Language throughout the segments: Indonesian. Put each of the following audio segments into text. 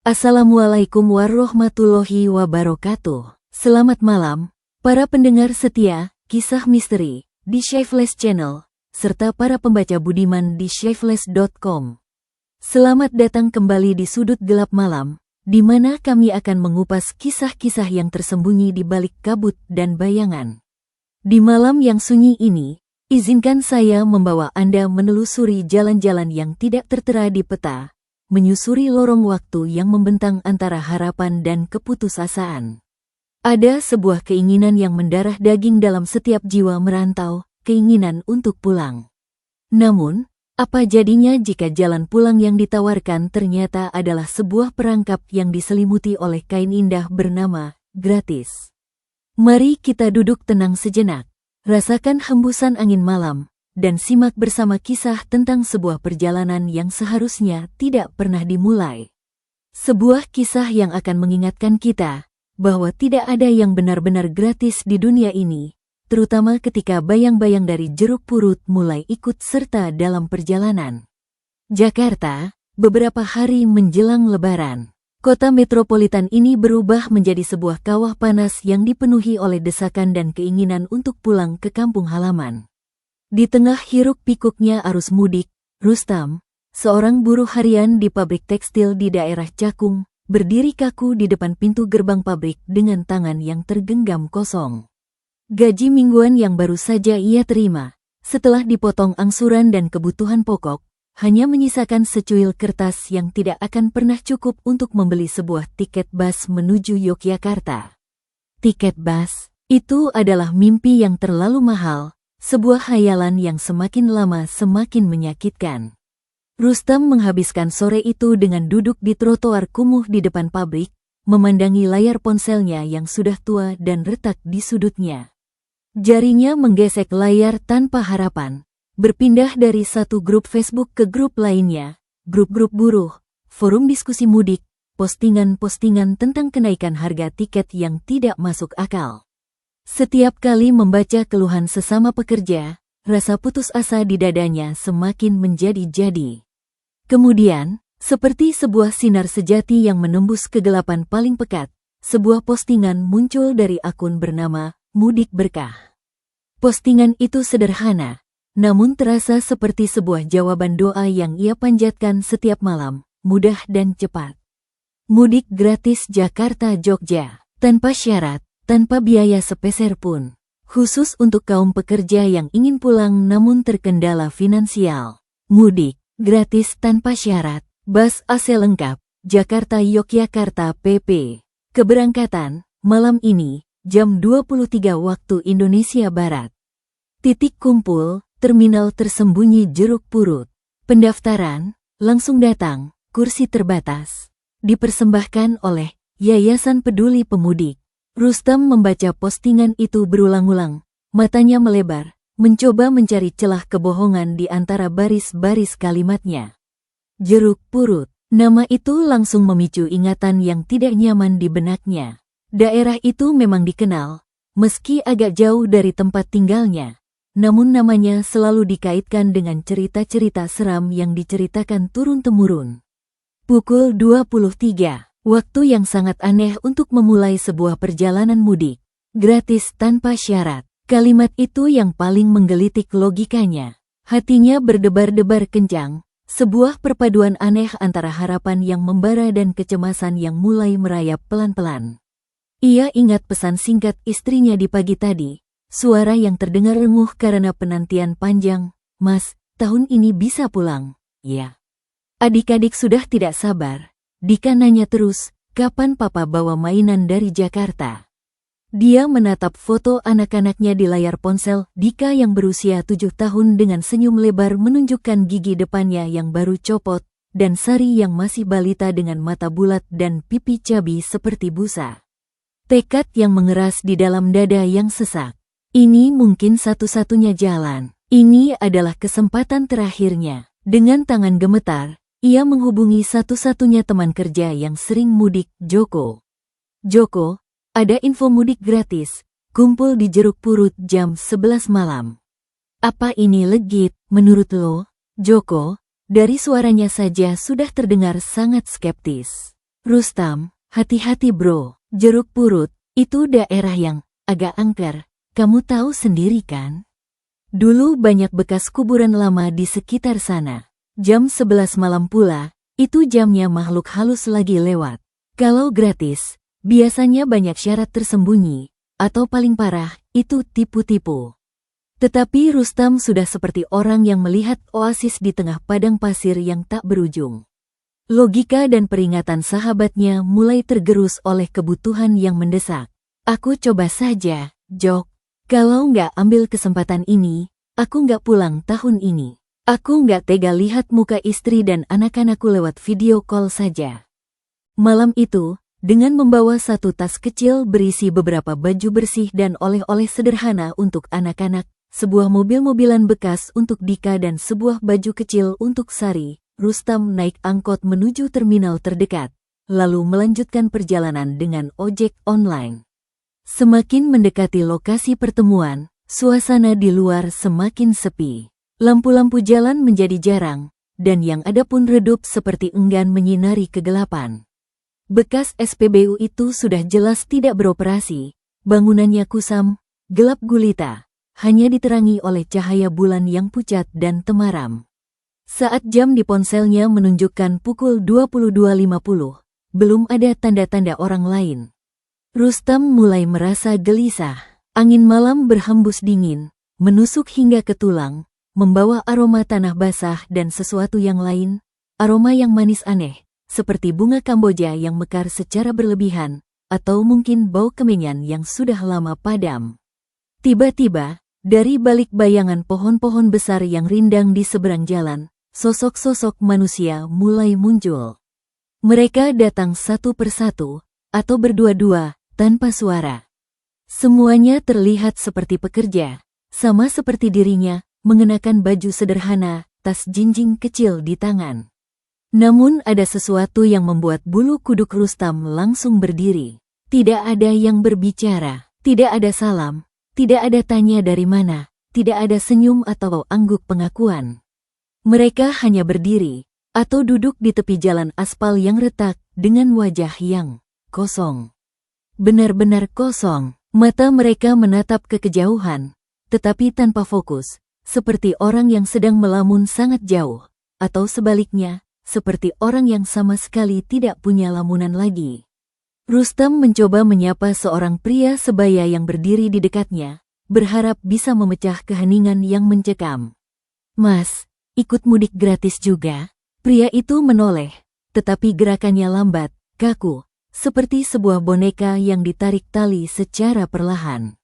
Assalamualaikum warahmatullahi wabarakatuh. Selamat malam, para pendengar setia Kisah Misteri di Shyflash Channel, serta para pembaca budiman di shyflash.com. Selamat datang kembali di Sudut Gelap Malam, di mana kami akan mengupas kisah-kisah yang tersembunyi di balik kabut dan bayangan. Di malam yang sunyi ini, izinkan saya membawa Anda menelusuri jalan-jalan yang tidak tertera di peta, menyusuri lorong waktu yang membentang antara harapan dan keputusasaan. Ada sebuah keinginan yang mendarah daging dalam setiap jiwa merantau, keinginan untuk pulang. Namun, apa jadinya jika jalan pulang yang ditawarkan ternyata adalah sebuah perangkap yang diselimuti oleh kain indah bernama gratis? Mari kita duduk tenang sejenak, rasakan hembusan angin malam, dan simak bersama kisah tentang sebuah perjalanan yang seharusnya tidak pernah dimulai. Sebuah kisah yang akan mengingatkan kita bahwa tidak ada yang benar-benar gratis di dunia ini, terutama ketika bayang-bayang dari jeruk purut mulai ikut serta dalam perjalanan. Jakarta, beberapa hari menjelang Lebaran. Kota metropolitan ini berubah menjadi sebuah kawah panas yang dipenuhi oleh desakan dan keinginan untuk pulang ke kampung halaman. Di tengah hiruk-pikuknya arus mudik, Rustam, seorang buruh harian di pabrik tekstil di daerah Cakung, berdiri kaku di depan pintu gerbang pabrik dengan tangan yang tergenggam kosong. Gaji mingguan yang baru saja ia terima, setelah dipotong angsuran dan kebutuhan pokok, hanya menyisakan secuil kertas yang tidak akan pernah cukup untuk membeli sebuah tiket bus menuju Yogyakarta. Tiket bus, itu adalah mimpi yang terlalu mahal, sebuah khayalan yang semakin lama semakin menyakitkan. Rustam menghabiskan sore itu dengan duduk di trotoar kumuh di depan pabrik, memandangi layar ponselnya yang sudah tua dan retak di sudutnya. Jarinya menggesek layar tanpa harapan, berpindah dari satu grup Facebook ke grup lainnya, grup-grup buruh, forum diskusi mudik, postingan-postingan tentang kenaikan harga tiket yang tidak masuk akal. Setiap kali membaca keluhan sesama pekerja, rasa putus asa di dadanya semakin menjadi-jadi. Kemudian, seperti sebuah sinar sejati yang menembus kegelapan paling pekat, sebuah postingan muncul dari akun bernama Mudik Berkah. Postingan itu sederhana, namun terasa seperti sebuah jawaban doa yang ia panjatkan setiap malam, mudah dan cepat. Mudik gratis Jakarta-Jogja, tanpa syarat, tanpa biaya sepeser pun, khusus untuk kaum pekerja yang ingin pulang namun terkendala finansial. Mudik gratis tanpa syarat, bus AC lengkap, Jakarta-Yogyakarta PP. Keberangkatan, malam ini, jam 23 waktu Indonesia Barat. Titik kumpul, terminal tersembunyi Jeruk Purut. Pendaftaran, langsung datang, kursi terbatas. Dipersembahkan oleh Yayasan Peduli Pemudik. Rustam membaca postingan itu berulang-ulang, matanya melebar, mencoba mencari celah kebohongan di antara baris-baris kalimatnya. Jeruk Purut, nama itu langsung memicu ingatan yang tidak nyaman di benaknya. Daerah itu memang dikenal, meski agak jauh dari tempat tinggalnya, namun namanya selalu dikaitkan dengan cerita-cerita seram yang diceritakan turun-temurun. Pukul 23. Waktu yang sangat aneh untuk memulai sebuah perjalanan mudik. Gratis tanpa syarat. Kalimat itu yang paling menggelitik logikanya. Hatinya berdebar-debar kencang. Sebuah perpaduan aneh antara harapan yang membara dan kecemasan yang mulai merayap pelan-pelan. Ia ingat pesan singkat istrinya di pagi tadi. Suara yang terdengar renguh karena penantian panjang. "Mas, tahun ini bisa pulang?" "Ya." Adik-adik sudah tidak sabar. Dika nanya terus, kapan papa bawa mainan dari Jakarta? Dia menatap foto anak-anaknya di layar ponsel. Dika yang berusia 7 tahun dengan senyum lebar menunjukkan gigi depannya yang baru copot, dan Sari yang masih balita dengan mata bulat dan pipi cabi seperti busa. Tekad yang mengeras di dalam dada yang sesak. Ini mungkin satu-satunya jalan. Ini adalah kesempatan terakhirnya. Dengan tangan gemetar, ia menghubungi satu-satunya teman kerja yang sering mudik, Joko. "Joko, ada info mudik gratis, kumpul di Jeruk Purut jam 11 malam. Apa ini legit, menurut lo?" Joko, dari suaranya saja sudah terdengar sangat skeptis. Rustam, hati-hati bro, Jeruk Purut, itu daerah yang agak angker, kamu tahu sendiri kan? Dulu banyak bekas kuburan lama di sekitar sana. Jam 11 malam pula, itu jamnya makhluk halus lagi lewat. Kalau gratis, biasanya banyak syarat tersembunyi, atau paling parah, itu tipu-tipu. Tetapi Rustam sudah seperti orang yang melihat oasis di tengah padang pasir yang tak berujung. Logika dan peringatan sahabatnya mulai tergerus oleh kebutuhan yang mendesak. Aku coba saja, Jok. Kalau nggak ambil kesempatan ini, aku nggak pulang tahun ini. Aku nggak tega lihat muka istri dan anak-anakku lewat video call saja. Malam itu, dengan membawa satu tas kecil berisi beberapa baju bersih dan oleh-oleh sederhana untuk anak-anak, sebuah mobil-mobilan bekas untuk Dika dan sebuah baju kecil untuk Sari, Rustam naik angkot menuju terminal terdekat, lalu melanjutkan perjalanan dengan ojek online. Semakin mendekati lokasi pertemuan, suasana di luar semakin sepi. Lampu-lampu jalan menjadi jarang, dan yang ada pun redup seperti enggan menyinari kegelapan. Bekas SPBU itu sudah jelas tidak beroperasi, bangunannya kusam, gelap gulita, hanya diterangi oleh cahaya bulan yang pucat dan temaram. Saat jam di ponselnya menunjukkan pukul 22.50, belum ada tanda-tanda orang lain. Rustam mulai merasa gelisah. Angin malam berhembus dingin, menusuk hingga ke tulang, membawa aroma tanah basah dan sesuatu yang lain, aroma yang manis aneh, seperti bunga Kamboja yang mekar secara berlebihan, atau mungkin bau kemenyan yang sudah lama padam. Tiba-tiba, dari balik bayangan pohon-pohon besar yang rindang di seberang jalan, sosok-sosok manusia mulai muncul. Mereka datang satu persatu, atau berdua-dua, tanpa suara. Semuanya terlihat seperti pekerja, sama seperti dirinya, mengenakan baju sederhana, tas jinjing kecil di tangan. Namun ada sesuatu yang membuat bulu kuduk Rustam langsung berdiri. Tidak ada yang berbicara, tidak ada salam, tidak ada tanya dari mana, tidak ada senyum atau angguk pengakuan. Mereka hanya berdiri, atau duduk di tepi jalan aspal yang retak, dengan wajah yang kosong. Benar-benar kosong, mata mereka menatap ke kejauhan, tetapi tanpa fokus. Seperti orang yang sedang melamun sangat jauh, atau sebaliknya, seperti orang yang sama sekali tidak punya lamunan lagi. Rustam mencoba menyapa seorang pria sebaya yang berdiri di dekatnya, berharap bisa memecah keheningan yang mencekam. Mas, ikut mudik gratis juga? Pria itu menoleh, tetapi gerakannya lambat, kaku, seperti sebuah boneka yang ditarik tali secara perlahan.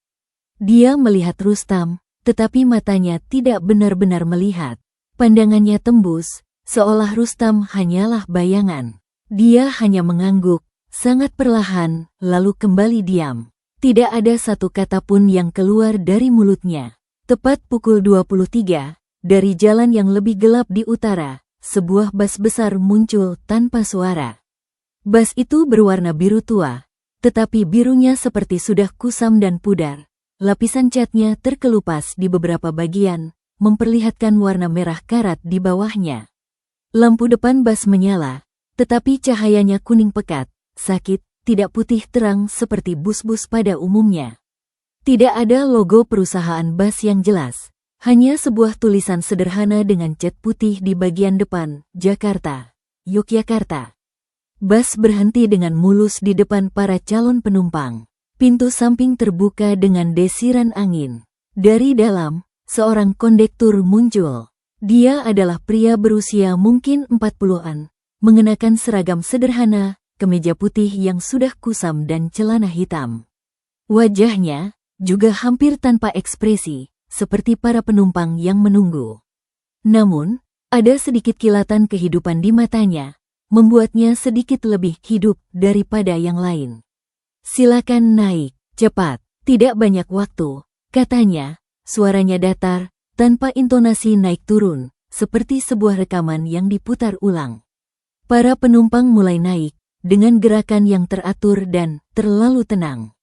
Dia melihat Rustam, tetapi matanya tidak benar-benar melihat. Pandangannya tembus, seolah Rustam hanyalah bayangan. Dia hanya mengangguk, sangat perlahan, lalu kembali diam. Tidak ada satu kata pun yang keluar dari mulutnya. Tepat pukul 23, dari jalan yang lebih gelap di utara, sebuah bas besar muncul tanpa suara. Bas itu berwarna biru tua, tetapi birunya seperti sudah kusam dan pudar. Lapisan catnya terkelupas di beberapa bagian, memperlihatkan warna merah karat di bawahnya. Lampu depan bas menyala, tetapi cahayanya kuning pekat, sakit, tidak putih terang seperti bus-bus pada umumnya. Tidak ada logo perusahaan bas yang jelas, hanya sebuah tulisan sederhana dengan cat putih di bagian depan, Jakarta, Yogyakarta. Bas berhenti dengan mulus di depan para calon penumpang. Pintu samping terbuka dengan desiran angin. Dari dalam, seorang kondektur muncul. Dia adalah pria berusia mungkin 40-an, mengenakan seragam sederhana, kemeja putih yang sudah kusam dan celana hitam. Wajahnya juga hampir tanpa ekspresi, seperti para penumpang yang menunggu. Namun, ada sedikit kilatan kehidupan di matanya, membuatnya sedikit lebih hidup daripada yang lain. Silakan naik, cepat, tidak banyak waktu, katanya, suaranya datar, tanpa intonasi naik turun, seperti sebuah rekaman yang diputar ulang. Para penumpang mulai naik, dengan gerakan yang teratur dan terlalu tenang.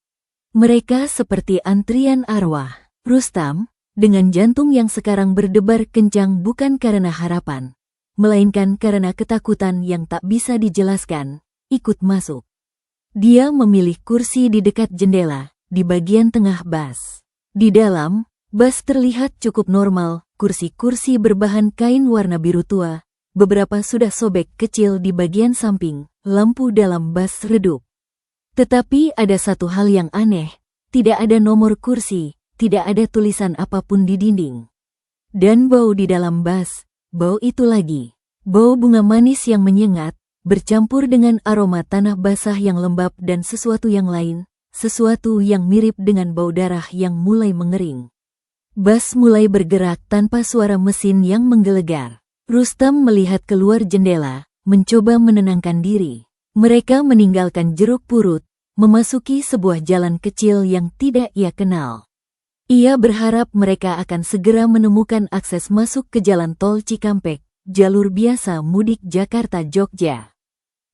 Mereka seperti antrian arwah. Rustam, dengan jantung yang sekarang berdebar kencang bukan karena harapan, melainkan karena ketakutan yang tak bisa dijelaskan, ikut masuk. Dia memilih kursi di dekat jendela, di bagian tengah bus. Di dalam, bus terlihat cukup normal, kursi-kursi berbahan kain warna biru tua, beberapa sudah sobek kecil di bagian samping, lampu dalam bus redup. Tetapi ada satu hal yang aneh, tidak ada nomor kursi, tidak ada tulisan apapun di dinding. Dan bau di dalam bus, bau itu lagi. Bau bunga manis yang menyengat, bercampur dengan aroma tanah basah yang lembab dan sesuatu yang lain, sesuatu yang mirip dengan bau darah yang mulai mengering. Bus mulai bergerak tanpa suara mesin yang menggelegar. Rustam melihat keluar jendela, mencoba menenangkan diri. Mereka meninggalkan Jeruk Purut, memasuki sebuah jalan kecil yang tidak ia kenal. Ia berharap mereka akan segera menemukan akses masuk ke jalan tol Cikampek, jalur biasa mudik Jakarta-Jogja.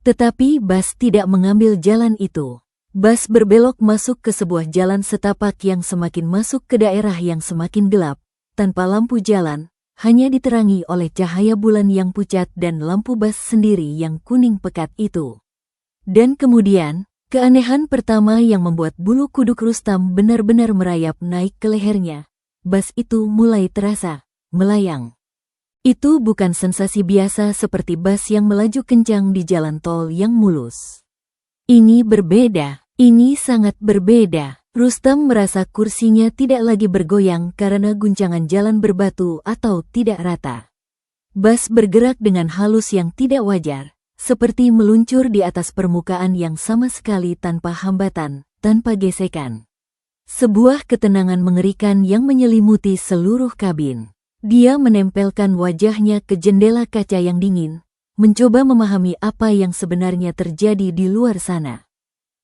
Tetapi bus tidak mengambil jalan itu. Bus berbelok masuk ke sebuah jalan setapak yang semakin masuk ke daerah yang semakin gelap, tanpa lampu jalan, hanya diterangi oleh cahaya bulan yang pucat dan lampu bus sendiri yang kuning pekat itu. Dan kemudian, keanehan pertama yang membuat bulu kuduk Rustam benar-benar merayap naik ke lehernya. Bus itu mulai terasa melayang. Itu bukan sensasi biasa seperti bus yang melaju kencang di jalan tol yang mulus. Ini berbeda, ini sangat berbeda. Rustam merasa kursinya tidak lagi bergoyang karena guncangan jalan berbatu atau tidak rata. Bus bergerak dengan halus yang tidak wajar, seperti meluncur di atas permukaan yang sama sekali tanpa hambatan, tanpa gesekan. Sebuah ketenangan mengerikan yang menyelimuti seluruh kabin. Dia menempelkan wajahnya ke jendela kaca yang dingin, mencoba memahami apa yang sebenarnya terjadi di luar sana.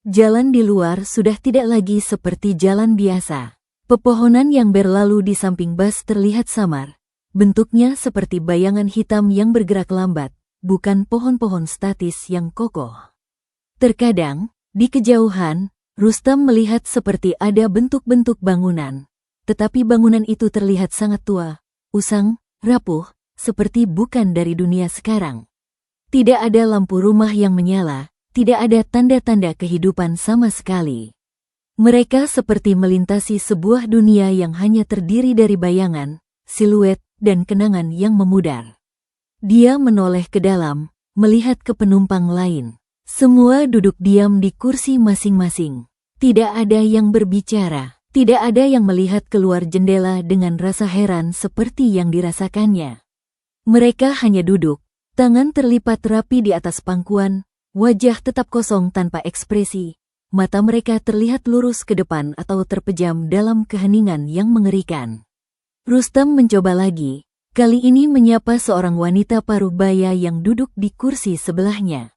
Jalan di luar sudah tidak lagi seperti jalan biasa. Pepohonan yang berlalu di samping bus terlihat samar. Bentuknya seperti bayangan hitam yang bergerak lambat, bukan pohon-pohon statis yang kokoh. Terkadang, di kejauhan, Rustam melihat seperti ada bentuk-bentuk bangunan. Tetapi bangunan itu terlihat sangat tua, usang, rapuh, seperti bukan dari dunia sekarang. Tidak ada lampu rumah yang menyala, tidak ada tanda-tanda kehidupan sama sekali. Mereka seperti melintasi sebuah dunia yang hanya terdiri dari bayangan, siluet, dan kenangan yang memudar. Dia menoleh ke dalam, melihat ke penumpang lain. Semua duduk diam di kursi masing-masing. Tidak ada yang berbicara. Tidak ada yang melihat keluar jendela dengan rasa heran seperti yang dirasakannya. Mereka hanya duduk, tangan terlipat rapi di atas pangkuan, wajah tetap kosong tanpa ekspresi, mata mereka terlihat lurus ke depan atau terpejam dalam keheningan yang mengerikan. Rustam mencoba lagi, kali ini menyapa seorang wanita paruh baya yang duduk di kursi sebelahnya.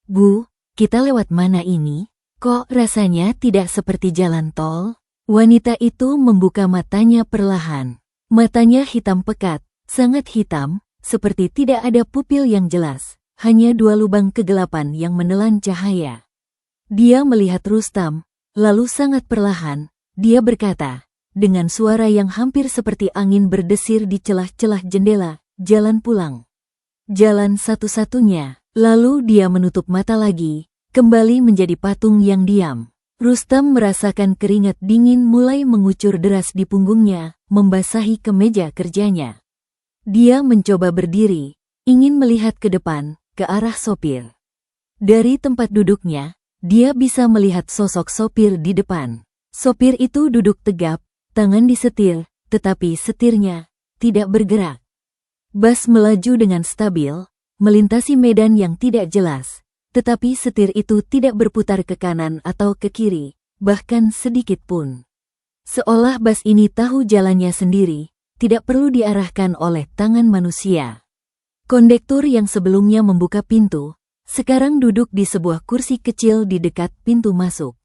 "Bu, kita lewat mana ini? Kok rasanya tidak seperti jalan tol?" Wanita itu membuka matanya perlahan. Matanya hitam pekat, sangat hitam, seperti tidak ada pupil yang jelas, hanya dua lubang kegelapan yang menelan cahaya. Dia melihat Rustam, lalu sangat perlahan, dia berkata, dengan suara yang hampir seperti angin berdesir di celah-celah jendela, "Jalan pulang. Jalan satu-satunya." Lalu dia menutup mata lagi, kembali menjadi patung yang diam. Rustam merasakan keringat dingin mulai mengucur deras di punggungnya, membasahi kemeja kerjanya. Dia mencoba berdiri, ingin melihat ke depan, ke arah sopir. Dari tempat duduknya, dia bisa melihat sosok sopir di depan. Sopir itu duduk tegap, tangan disetir, tetapi setirnya tidak bergerak. Bus melaju dengan stabil, melintasi medan yang tidak jelas. Tetapi setir itu tidak berputar ke kanan atau ke kiri, bahkan sedikit pun. Seolah bus ini tahu jalannya sendiri, tidak perlu diarahkan oleh tangan manusia. Kondektur yang sebelumnya membuka pintu, sekarang duduk di sebuah kursi kecil di dekat pintu masuk.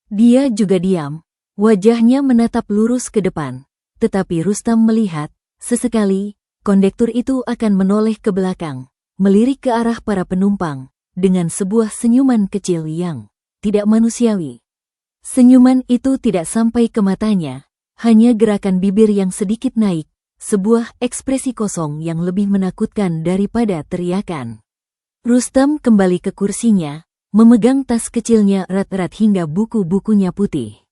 Dia juga diam, wajahnya menatap lurus ke depan, tetapi Rustam melihat, sesekali, kondektur itu akan menoleh ke belakang, melirik ke arah para penumpang, dengan sebuah senyuman kecil yang tidak manusiawi. Senyuman itu tidak sampai ke matanya, hanya gerakan bibir yang sedikit naik, sebuah ekspresi kosong yang lebih menakutkan daripada teriakan. Rustam kembali ke kursinya, memegang tas kecilnya erat-erat hingga buku-bukunya putih.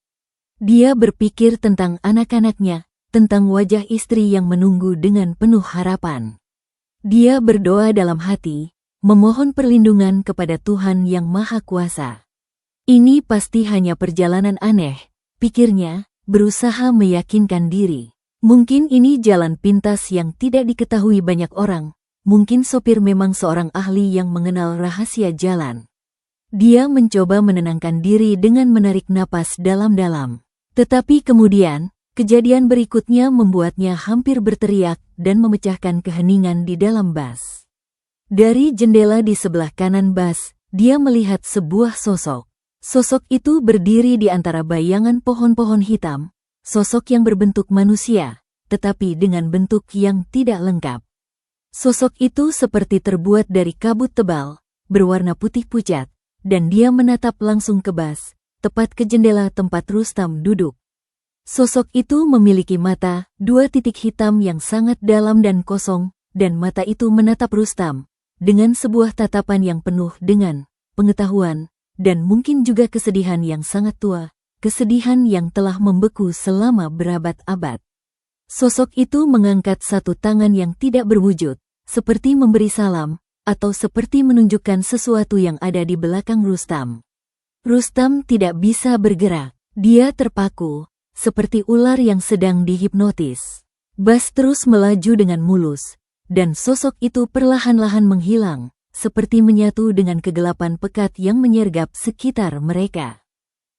Dia berpikir tentang anak-anaknya, tentang wajah istri yang menunggu dengan penuh harapan. Dia berdoa dalam hati, memohon perlindungan kepada Tuhan yang Maha Kuasa. Ini pasti hanya perjalanan aneh, pikirnya, berusaha meyakinkan diri. Mungkin ini jalan pintas yang tidak diketahui banyak orang, mungkin sopir memang seorang ahli yang mengenal rahasia jalan. Dia mencoba menenangkan diri dengan menarik napas dalam-dalam. Tetapi kemudian, kejadian berikutnya membuatnya hampir berteriak dan memecahkan keheningan di dalam bus. Dari jendela di sebelah kanan bus, dia melihat sebuah sosok. Sosok itu berdiri di antara bayangan pohon-pohon hitam, sosok yang berbentuk manusia, tetapi dengan bentuk yang tidak lengkap. Sosok itu seperti terbuat dari kabut tebal, berwarna putih pucat, dan dia menatap langsung ke bus, tepat ke jendela tempat Rustam duduk. Sosok itu memiliki mata, 2 titik hitam yang sangat dalam dan kosong, dan mata itu menatap Rustam, dengan sebuah tatapan yang penuh dengan pengetahuan, dan mungkin juga kesedihan yang sangat tua, kesedihan yang telah membeku selama berabad-abad. Sosok itu mengangkat satu tangan yang tidak berwujud, seperti memberi salam, atau seperti menunjukkan sesuatu yang ada di belakang Rustam. Rustam tidak bisa bergerak, dia terpaku, seperti ular yang sedang dihipnotis. Bus terus melaju dengan mulus, dan sosok itu perlahan-lahan menghilang, seperti menyatu dengan kegelapan pekat yang menyergap sekitar mereka.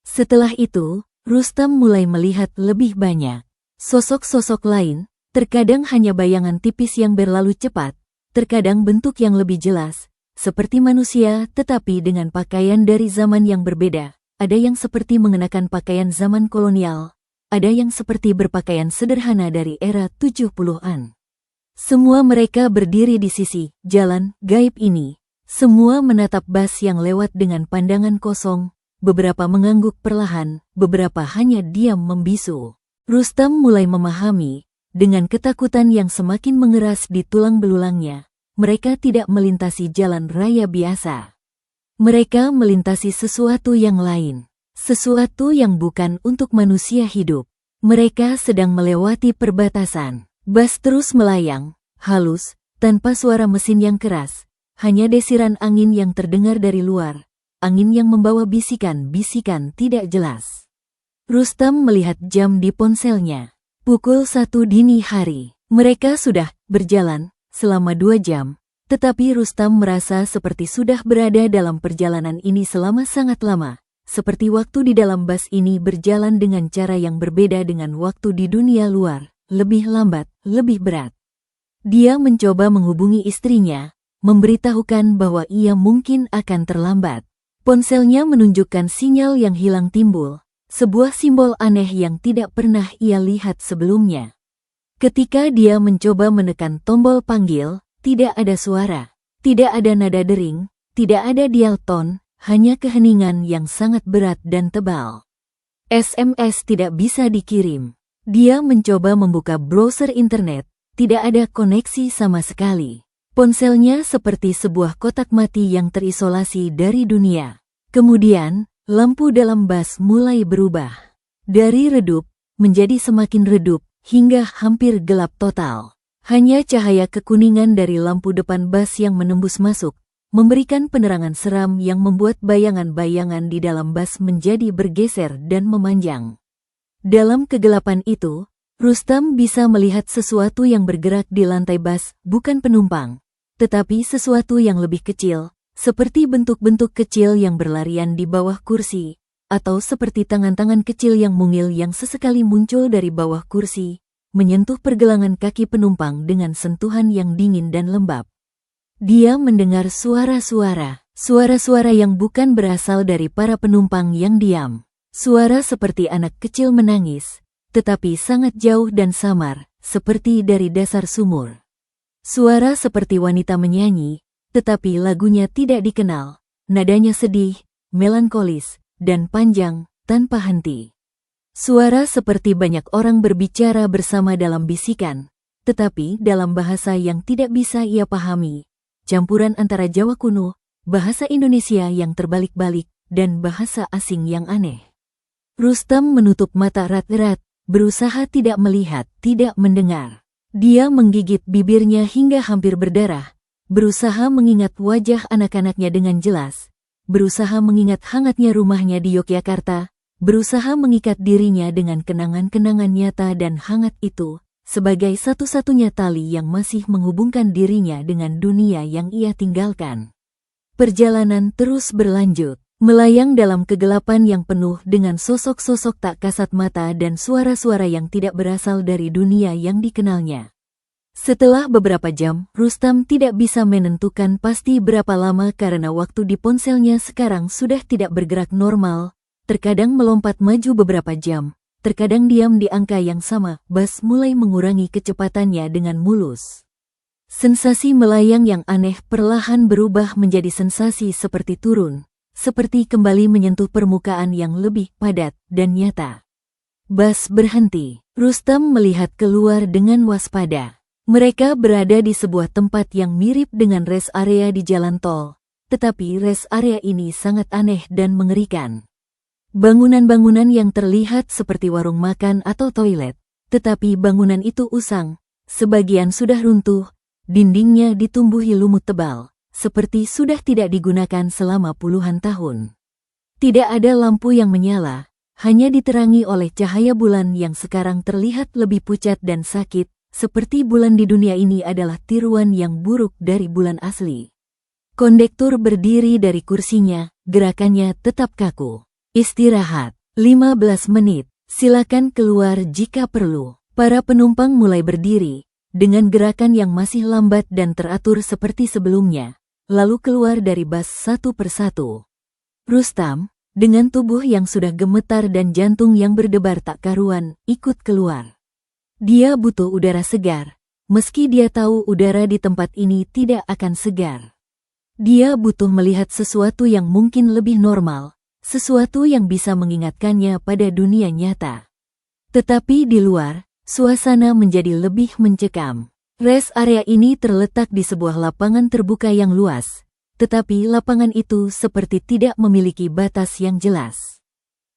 Setelah itu, Rustam mulai melihat lebih banyak sosok-sosok lain, terkadang hanya bayangan tipis yang berlalu cepat, terkadang bentuk yang lebih jelas, seperti manusia tetapi dengan pakaian dari zaman yang berbeda. Ada yang seperti mengenakan pakaian zaman kolonial, ada yang seperti berpakaian sederhana dari era 70-an. Semua mereka berdiri di sisi jalan gaib ini. Semua menatap bus yang lewat dengan pandangan kosong, beberapa mengangguk perlahan, beberapa hanya diam membisu. Rustam mulai memahami, dengan ketakutan yang semakin mengeras di tulang belulangnya, mereka tidak melintasi jalan raya biasa. Mereka melintasi sesuatu yang lain, sesuatu yang bukan untuk manusia hidup. Mereka sedang melewati perbatasan. Bus terus melayang, halus, tanpa suara mesin yang keras, hanya desiran angin yang terdengar dari luar, angin yang membawa bisikan-bisikan tidak jelas. Rustam melihat jam di ponselnya. Pukul 1 dini hari. Mereka sudah berjalan selama 2 jam, tetapi Rustam merasa seperti sudah berada dalam perjalanan ini selama sangat lama, seperti waktu di dalam bus ini berjalan dengan cara yang berbeda dengan waktu di dunia luar, lebih lambat, lebih berat. Dia mencoba menghubungi istrinya, memberitahukan bahwa ia mungkin akan terlambat. Ponselnya menunjukkan sinyal yang hilang timbul, sebuah simbol aneh yang tidak pernah ia lihat sebelumnya. Ketika dia mencoba menekan tombol panggil, tidak ada suara, tidak ada nada dering, tidak ada dial tone, hanya keheningan yang sangat berat dan tebal. SMS tidak bisa dikirim. Dia mencoba membuka browser internet, tidak ada koneksi sama sekali. Ponselnya seperti sebuah kotak mati yang terisolasi dari dunia. Kemudian, lampu dalam bus mulai berubah. Dari redup, menjadi semakin redup, hingga hampir gelap total. Hanya cahaya kekuningan dari lampu depan bus yang menembus masuk, memberikan penerangan seram yang membuat bayangan-bayangan di dalam bus menjadi bergeser dan memanjang. Dalam kegelapan itu, Rustam bisa melihat sesuatu yang bergerak di lantai bus, bukan penumpang, tetapi sesuatu yang lebih kecil, seperti bentuk-bentuk kecil yang berlarian di bawah kursi, atau seperti tangan-tangan kecil yang mungil yang sesekali muncul dari bawah kursi, menyentuh pergelangan kaki penumpang dengan sentuhan yang dingin dan lembab. Dia mendengar suara-suara, suara-suara yang bukan berasal dari para penumpang yang diam. Suara seperti anak kecil menangis, tetapi sangat jauh dan samar, seperti dari dasar sumur. Suara seperti wanita menyanyi, tetapi lagunya tidak dikenal, nadanya sedih, melankolis, dan panjang, tanpa henti. Suara seperti banyak orang berbicara bersama dalam bisikan, tetapi dalam bahasa yang tidak bisa ia pahami, campuran antara Jawa kuno, bahasa Indonesia yang terbalik-balik, dan bahasa asing yang aneh. Rustam menutup mata erat-erat, berusaha tidak melihat, tidak mendengar. Dia menggigit bibirnya hingga hampir berdarah, berusaha mengingat wajah anak-anaknya dengan jelas, berusaha mengingat hangatnya rumahnya di Yogyakarta, berusaha mengikat dirinya dengan kenangan-kenangan nyata dan hangat itu, sebagai satu-satunya tali yang masih menghubungkan dirinya dengan dunia yang ia tinggalkan. Perjalanan terus berlanjut, melayang dalam kegelapan yang penuh dengan sosok-sosok tak kasat mata dan suara-suara yang tidak berasal dari dunia yang dikenalnya. Setelah beberapa jam, Rustam tidak bisa menentukan pasti berapa lama karena waktu di ponselnya sekarang sudah tidak bergerak normal, terkadang melompat maju beberapa jam, terkadang diam di angka yang sama. Bas mulai mengurangi kecepatannya dengan mulus. Sensasi melayang yang aneh perlahan berubah menjadi sensasi seperti turun, seperti kembali menyentuh permukaan yang lebih padat dan nyata. Bas berhenti. Rustam melihat keluar dengan waspada. Mereka berada di sebuah tempat yang mirip dengan rest area di jalan tol, tetapi rest area ini sangat aneh dan mengerikan. Bangunan-bangunan yang terlihat seperti warung makan atau toilet, tetapi bangunan itu usang, sebagian sudah runtuh, dindingnya ditumbuhi lumut tebal, seperti sudah tidak digunakan selama puluhan tahun. Tidak ada lampu yang menyala, hanya diterangi oleh cahaya bulan yang sekarang terlihat lebih pucat dan sakit, seperti bulan di dunia ini adalah tiruan yang buruk dari bulan asli. Kondektur berdiri dari kursinya, gerakannya tetap kaku. Istirahat, 15 menit, silakan keluar jika perlu. Para penumpang mulai berdiri, dengan gerakan yang masih lambat dan teratur seperti sebelumnya, lalu keluar dari bas satu persatu. Rustam, dengan tubuh yang sudah gemetar dan jantung yang berdebar tak karuan, ikut keluar. Dia butuh udara segar, meski dia tahu udara di tempat ini tidak akan segar. Dia butuh melihat sesuatu yang mungkin lebih normal, sesuatu yang bisa mengingatkannya pada dunia nyata. Tetapi di luar, suasana menjadi lebih mencekam. Rest area ini terletak di sebuah lapangan terbuka yang luas, tetapi lapangan itu seperti tidak memiliki batas yang jelas.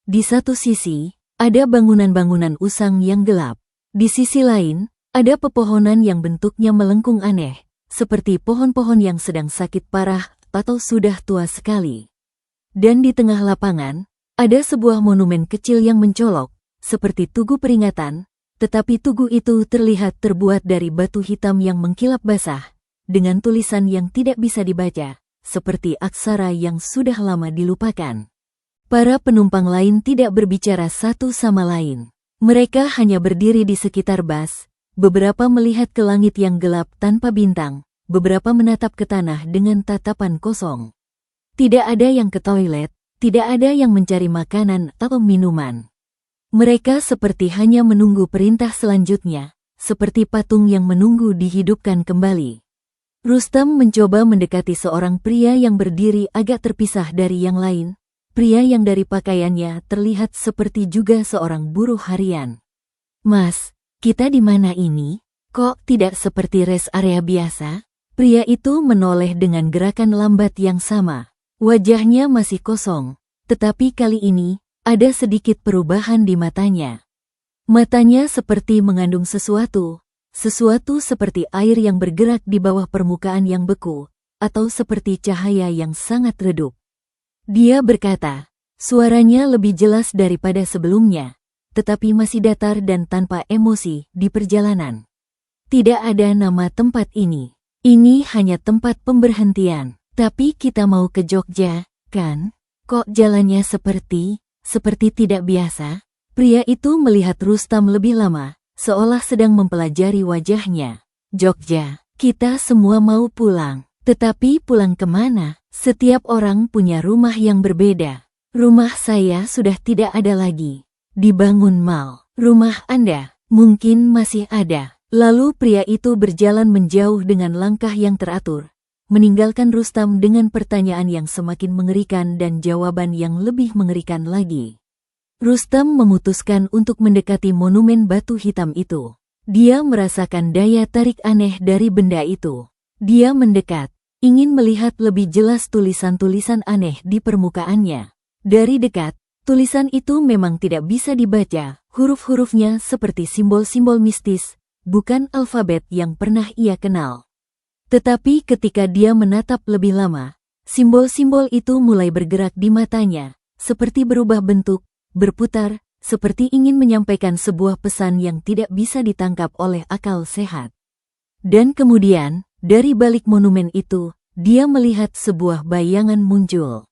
Di satu sisi, ada bangunan-bangunan usang yang gelap. Di sisi lain, ada pepohonan yang bentuknya melengkung aneh, seperti pohon-pohon yang sedang sakit parah atau sudah tua sekali. Dan di tengah lapangan, ada sebuah monumen kecil yang mencolok, seperti tugu peringatan, tetapi tugu itu terlihat terbuat dari batu hitam yang mengkilap basah, dengan tulisan yang tidak bisa dibaca, seperti aksara yang sudah lama dilupakan. Para penumpang lain tidak berbicara satu sama lain. Mereka hanya berdiri di sekitar bas, beberapa melihat ke langit yang gelap tanpa bintang, beberapa menatap ke tanah dengan tatapan kosong. Tidak ada yang ke toilet, tidak ada yang mencari makanan atau minuman. Mereka seperti hanya menunggu perintah selanjutnya, seperti patung yang menunggu dihidupkan kembali. Rustam mencoba mendekati seorang pria yang berdiri agak terpisah dari yang lain, pria yang dari pakaiannya terlihat seperti juga seorang buruh harian. "Mas, kita di mana ini? Kok tidak seperti rest area biasa?" Pria itu menoleh dengan gerakan lambat yang sama. Wajahnya masih kosong, tetapi kali ini ada sedikit perubahan di matanya. Matanya seperti mengandung sesuatu seperti air yang bergerak di bawah permukaan yang beku, atau seperti cahaya yang sangat redup. Dia berkata, suaranya lebih jelas daripada sebelumnya, tetapi masih datar dan tanpa emosi di perjalanan. "Tidak ada nama tempat ini. Ini hanya tempat pemberhentian. Tapi kita mau ke Jogja, kan? Kok jalannya seperti tidak biasa?" Pria itu melihat Rustam lebih lama, seolah sedang mempelajari wajahnya. "Jogja, kita semua mau pulang. Tetapi pulang kemana? Setiap orang punya rumah yang berbeda. Rumah saya sudah tidak ada lagi. Dibangun mal. Rumah Anda mungkin masih ada." Lalu pria itu berjalan menjauh dengan langkah yang teratur, meninggalkan Rustam dengan pertanyaan yang semakin mengerikan dan jawaban yang lebih mengerikan lagi. Rustam memutuskan untuk mendekati monumen batu hitam itu. Dia merasakan daya tarik aneh dari benda itu. Dia mendekat, ingin melihat lebih jelas tulisan-tulisan aneh di permukaannya. Dari dekat, tulisan itu memang tidak bisa dibaca, huruf-hurufnya seperti simbol-simbol mistis, bukan alfabet yang pernah ia kenal. Tetapi ketika dia menatap lebih lama, simbol-simbol itu mulai bergerak di matanya, seperti berubah bentuk, berputar, seperti ingin menyampaikan sebuah pesan yang tidak bisa ditangkap oleh akal sehat. Dan kemudian, dari balik monumen itu, dia melihat sebuah bayangan muncul.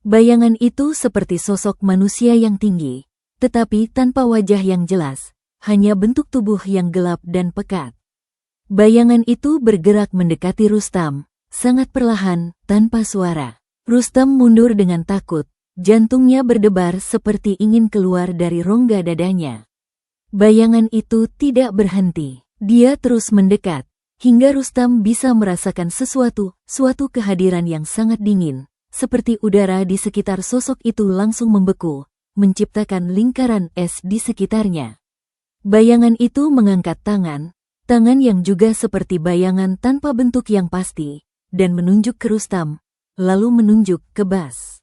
Bayangan itu seperti sosok manusia yang tinggi, tetapi tanpa wajah yang jelas, hanya bentuk tubuh yang gelap dan pekat. Bayangan itu bergerak mendekati Rustam, sangat perlahan, tanpa suara. Rustam mundur dengan takut. Jantungnya berdebar seperti ingin keluar dari rongga dadanya. Bayangan itu tidak berhenti. Dia terus mendekat, hingga Rustam bisa merasakan suatu kehadiran yang sangat dingin, seperti udara di sekitar sosok itu langsung membeku, menciptakan lingkaran es di sekitarnya. Bayangan itu mengangkat tangan yang juga seperti bayangan tanpa bentuk yang pasti, dan menunjuk ke Rustam, lalu menunjuk ke Bas.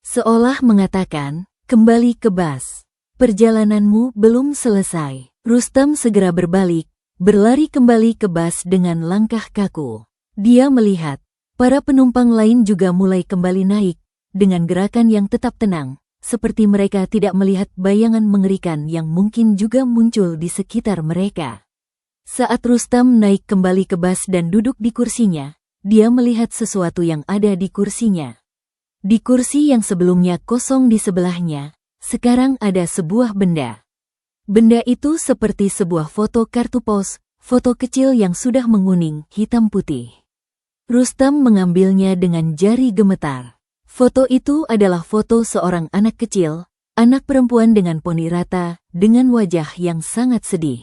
Seolah mengatakan, kembali ke Bas. Perjalananmu belum selesai. Rustam segera berbalik, berlari kembali ke Bas dengan langkah kaku. Dia melihat, para penumpang lain juga mulai kembali naik, dengan gerakan yang tetap tenang, seperti mereka tidak melihat bayangan mengerikan yang mungkin juga muncul di sekitar mereka. Saat Rustam naik kembali ke Bas dan duduk di kursinya, dia melihat sesuatu yang ada di kursinya. Di kursi yang sebelumnya kosong di sebelahnya, sekarang ada sebuah benda. Benda itu seperti sebuah foto kartu pos, foto kecil yang sudah menguning, hitam putih. Rustam mengambilnya dengan jari gemetar. Foto itu adalah foto seorang anak kecil, anak perempuan dengan poni rata, dengan wajah yang sangat sedih.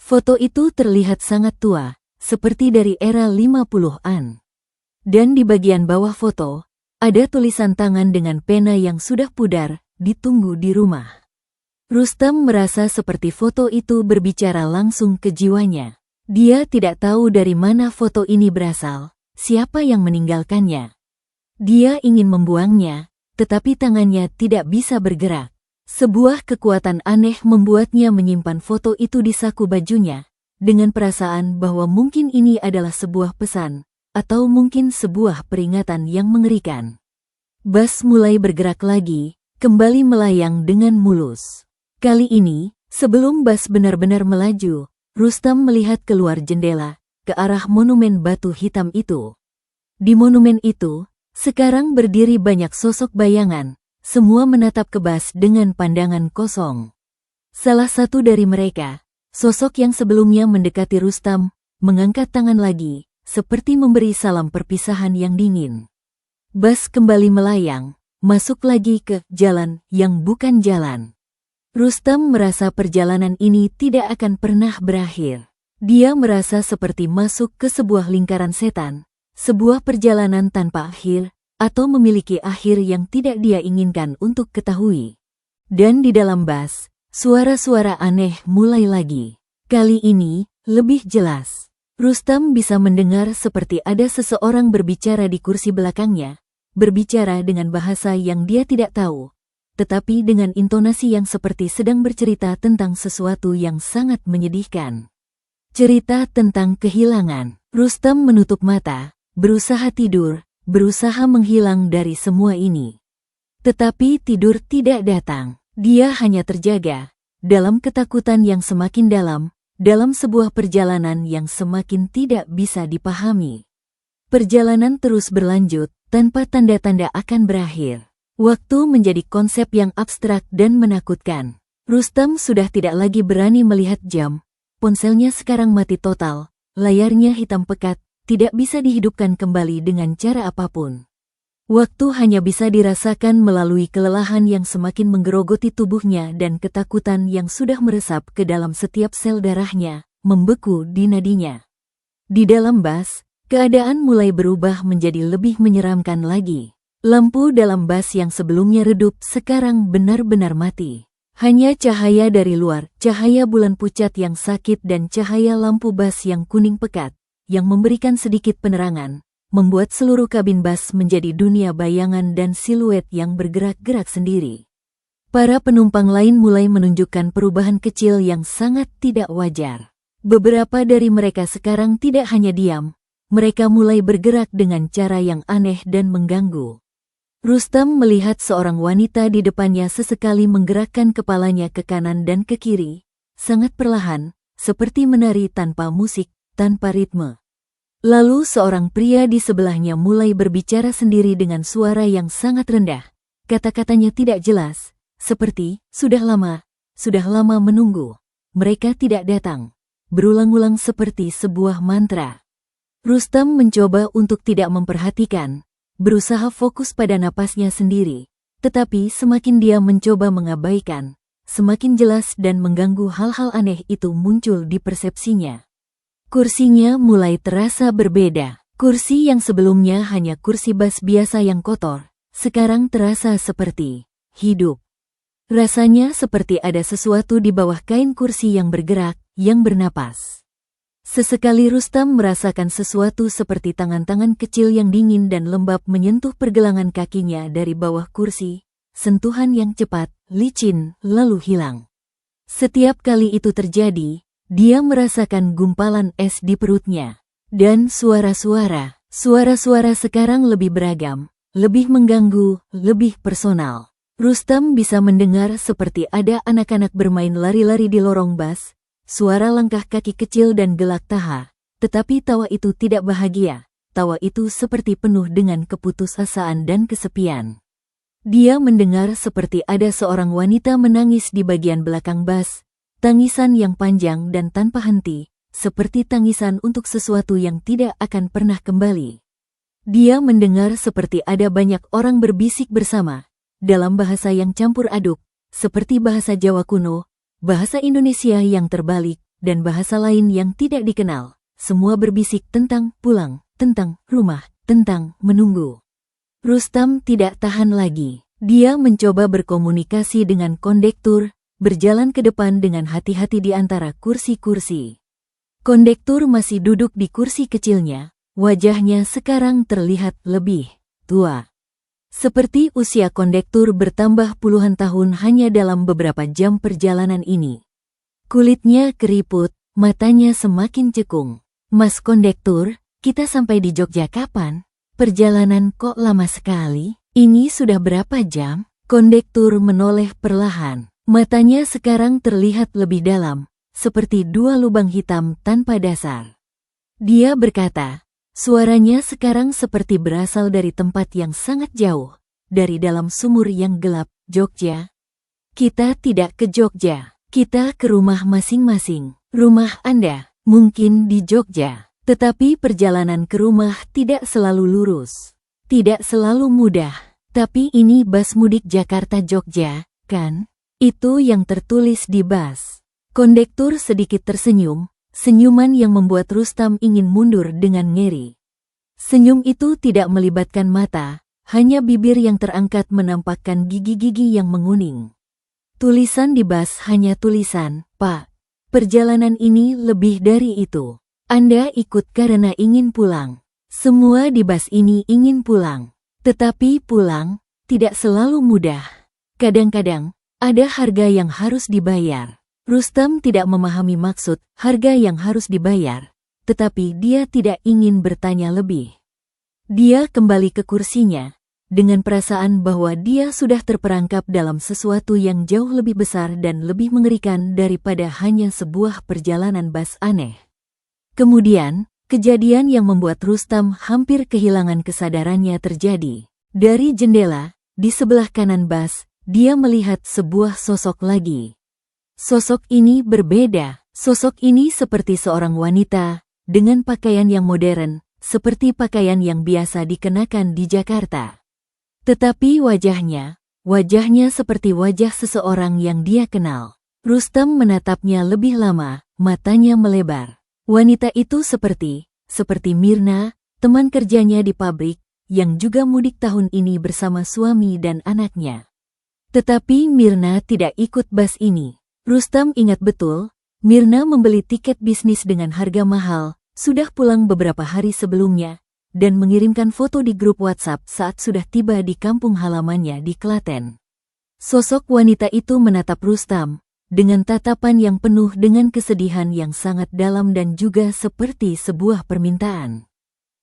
Foto itu terlihat sangat tua, seperti dari era 50-an. Dan di bagian bawah foto, ada tulisan tangan dengan pena yang sudah pudar, ditunggu di rumah. Rustam merasa seperti foto itu berbicara langsung ke jiwanya. Dia tidak tahu dari mana foto ini berasal, siapa yang meninggalkannya. Dia ingin membuangnya, tetapi tangannya tidak bisa bergerak. Sebuah kekuatan aneh membuatnya menyimpan foto itu di saku bajunya, dengan perasaan bahwa mungkin ini adalah sebuah pesan, atau mungkin sebuah peringatan yang mengerikan. Bas mulai bergerak lagi, kembali melayang dengan mulus. Kali ini, sebelum Bas benar-benar melaju, Rustam melihat keluar jendela, ke arah monumen batu hitam itu. Di monumen itu, sekarang berdiri banyak sosok bayangan, semua menatap ke Bas dengan pandangan kosong. Salah satu dari mereka, sosok yang sebelumnya mendekati Rustam, mengangkat tangan lagi, seperti memberi salam perpisahan yang dingin. Bas kembali melayang, masuk lagi ke jalan yang bukan jalan. Rustam merasa perjalanan ini tidak akan pernah berakhir. Dia merasa seperti masuk ke sebuah lingkaran setan, sebuah perjalanan tanpa akhir, atau memiliki akhir yang tidak dia inginkan untuk ketahui. Dan di dalam Bas, suara-suara aneh mulai lagi. Kali ini, lebih jelas. Rustam bisa mendengar seperti ada seseorang berbicara di kursi belakangnya, berbicara dengan bahasa yang dia tidak tahu, tetapi dengan intonasi yang seperti sedang bercerita tentang sesuatu yang sangat menyedihkan. Cerita tentang kehilangan. Rustam menutup mata, berusaha tidur, berusaha menghilang dari semua ini. Tetapi tidur tidak datang. Dia hanya terjaga, dalam ketakutan yang semakin dalam sebuah perjalanan yang semakin tidak bisa dipahami. Perjalanan terus berlanjut, tanpa tanda-tanda akan berakhir. Waktu menjadi konsep yang abstrak dan menakutkan. Rustam sudah tidak lagi berani melihat jam. Ponselnya sekarang mati total, layarnya hitam pekat, tidak bisa dihidupkan kembali dengan cara apapun. Waktu hanya bisa dirasakan melalui kelelahan yang semakin menggerogoti tubuhnya dan ketakutan yang sudah meresap ke dalam setiap sel darahnya, membeku di nadinya. Di dalam Bas, keadaan mulai berubah menjadi lebih menyeramkan lagi. Lampu dalam Bas yang sebelumnya redup sekarang benar-benar mati. Hanya cahaya dari luar, cahaya bulan pucat yang sakit dan cahaya lampu Bas yang kuning pekat, yang memberikan sedikit penerangan, membuat seluruh kabin bus menjadi dunia bayangan dan siluet yang bergerak-gerak sendiri. Para penumpang lain mulai menunjukkan perubahan kecil yang sangat tidak wajar. Beberapa dari mereka sekarang tidak hanya diam, mereka mulai bergerak dengan cara yang aneh dan mengganggu. Rustam melihat seorang wanita di depannya sesekali menggerakkan kepalanya ke kanan dan ke kiri, sangat perlahan, seperti menari tanpa musik, tanpa ritme. Lalu seorang pria di sebelahnya mulai berbicara sendiri dengan suara yang sangat rendah. Kata-katanya tidak jelas, seperti, sudah lama menunggu. Mereka tidak datang. Berulang-ulang seperti sebuah mantra. Rustam mencoba untuk tidak memperhatikan, berusaha fokus pada napasnya sendiri. Tetapi semakin dia mencoba mengabaikan, semakin jelas dan mengganggu hal-hal aneh itu muncul di persepsinya. Kursinya mulai terasa berbeda. Kursi yang sebelumnya hanya kursi bas biasa yang kotor, sekarang terasa seperti hidup. Rasanya seperti ada sesuatu di bawah kain kursi yang bergerak, yang bernapas. Sesekali Rustam merasakan sesuatu seperti tangan-tangan kecil yang dingin dan lembab menyentuh pergelangan kakinya dari bawah kursi, sentuhan yang cepat, licin, lalu hilang. Setiap kali itu terjadi, dia merasakan gumpalan es di perutnya. Dan suara-suara sekarang lebih beragam, lebih mengganggu, lebih personal. Rustam bisa mendengar seperti ada anak-anak bermain lari-lari di lorong bas, suara langkah kaki kecil dan gelak taha, tetapi tawa itu tidak bahagia, tawa itu seperti penuh dengan keputusasaan dan kesepian. Dia mendengar seperti ada seorang wanita menangis di bagian belakang bas, tangisan yang panjang dan tanpa henti, seperti tangisan untuk sesuatu yang tidak akan pernah kembali. Dia mendengar seperti ada banyak orang berbisik bersama, dalam bahasa yang campur aduk, seperti bahasa Jawa kuno, bahasa Indonesia yang terbalik, dan bahasa lain yang tidak dikenal. Semua berbisik tentang pulang, tentang rumah, tentang menunggu. Rustam tidak tahan lagi. Dia mencoba berkomunikasi dengan kondektur, berjalan ke depan dengan hati-hati di antara kursi-kursi. Kondektur masih duduk di kursi kecilnya, wajahnya sekarang terlihat lebih tua. Seperti usia kondektur bertambah puluhan tahun hanya dalam beberapa jam perjalanan ini. Kulitnya keriput, matanya semakin cekung. Mas kondektur, kita sampai di Jogja kapan? Perjalanan kok lama sekali? Ini sudah berapa jam? Kondektur menoleh perlahan. Matanya sekarang terlihat lebih dalam, seperti dua lubang hitam tanpa dasar. Dia berkata, suaranya sekarang seperti berasal dari tempat yang sangat jauh, dari dalam sumur yang gelap, Jogja. Kita tidak ke Jogja, kita ke rumah masing-masing. Rumah Anda, mungkin di Jogja. Tetapi perjalanan ke rumah tidak selalu lurus, tidak selalu mudah. Tapi ini bas mudik Jakarta-Jogja, kan? Itu yang tertulis di bas. Kondektur sedikit tersenyum. Senyuman yang membuat Rustam ingin mundur dengan ngeri. Senyum itu tidak melibatkan mata, hanya bibir yang terangkat menampakkan gigi-gigi yang menguning. Tulisan di bas hanya tulisan, Pak. Perjalanan ini lebih dari itu. Anda ikut karena ingin pulang. Semua di bas ini ingin pulang. Tetapi pulang tidak selalu mudah. Kadang-kadang ada harga yang harus dibayar. Rustam tidak memahami maksud harga yang harus dibayar, tetapi dia tidak ingin bertanya lebih. Dia kembali ke kursinya, dengan perasaan bahwa dia sudah terperangkap dalam sesuatu yang jauh lebih besar dan lebih mengerikan daripada hanya sebuah perjalanan bas aneh. Kemudian, kejadian yang membuat Rustam hampir kehilangan kesadarannya terjadi. Dari jendela, di sebelah kanan bas, dia melihat sebuah sosok lagi. Sosok ini berbeda. Sosok ini seperti seorang wanita, dengan pakaian yang modern, seperti pakaian yang biasa dikenakan di Jakarta. Tetapi wajahnya seperti wajah seseorang yang dia kenal. Rustam menatapnya lebih lama, matanya melebar. Wanita itu seperti Mirna, teman kerjanya di pabrik, yang juga mudik tahun ini bersama suami dan anaknya. Tetapi Mirna tidak ikut bas ini. Rustam ingat betul, Mirna membeli tiket bisnis dengan harga mahal, sudah pulang beberapa hari sebelumnya, dan mengirimkan foto di grup WhatsApp saat sudah tiba di kampung halamannya di Klaten. Sosok wanita itu menatap Rustam dengan tatapan yang penuh dengan kesedihan yang sangat dalam dan juga seperti sebuah permintaan.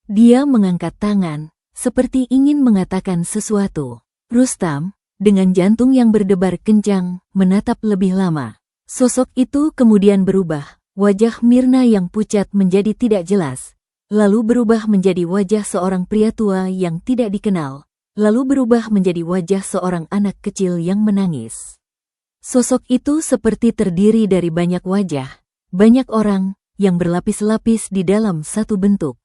Dia mengangkat tangan, seperti ingin mengatakan sesuatu. Rustam, dengan jantung yang berdebar kencang, menatap lebih lama. Sosok itu kemudian berubah, wajah Mirna yang pucat menjadi tidak jelas, lalu berubah menjadi wajah seorang pria tua yang tidak dikenal, lalu berubah menjadi wajah seorang anak kecil yang menangis. Sosok itu seperti terdiri dari banyak wajah, banyak orang, yang berlapis-lapis di dalam satu bentuk.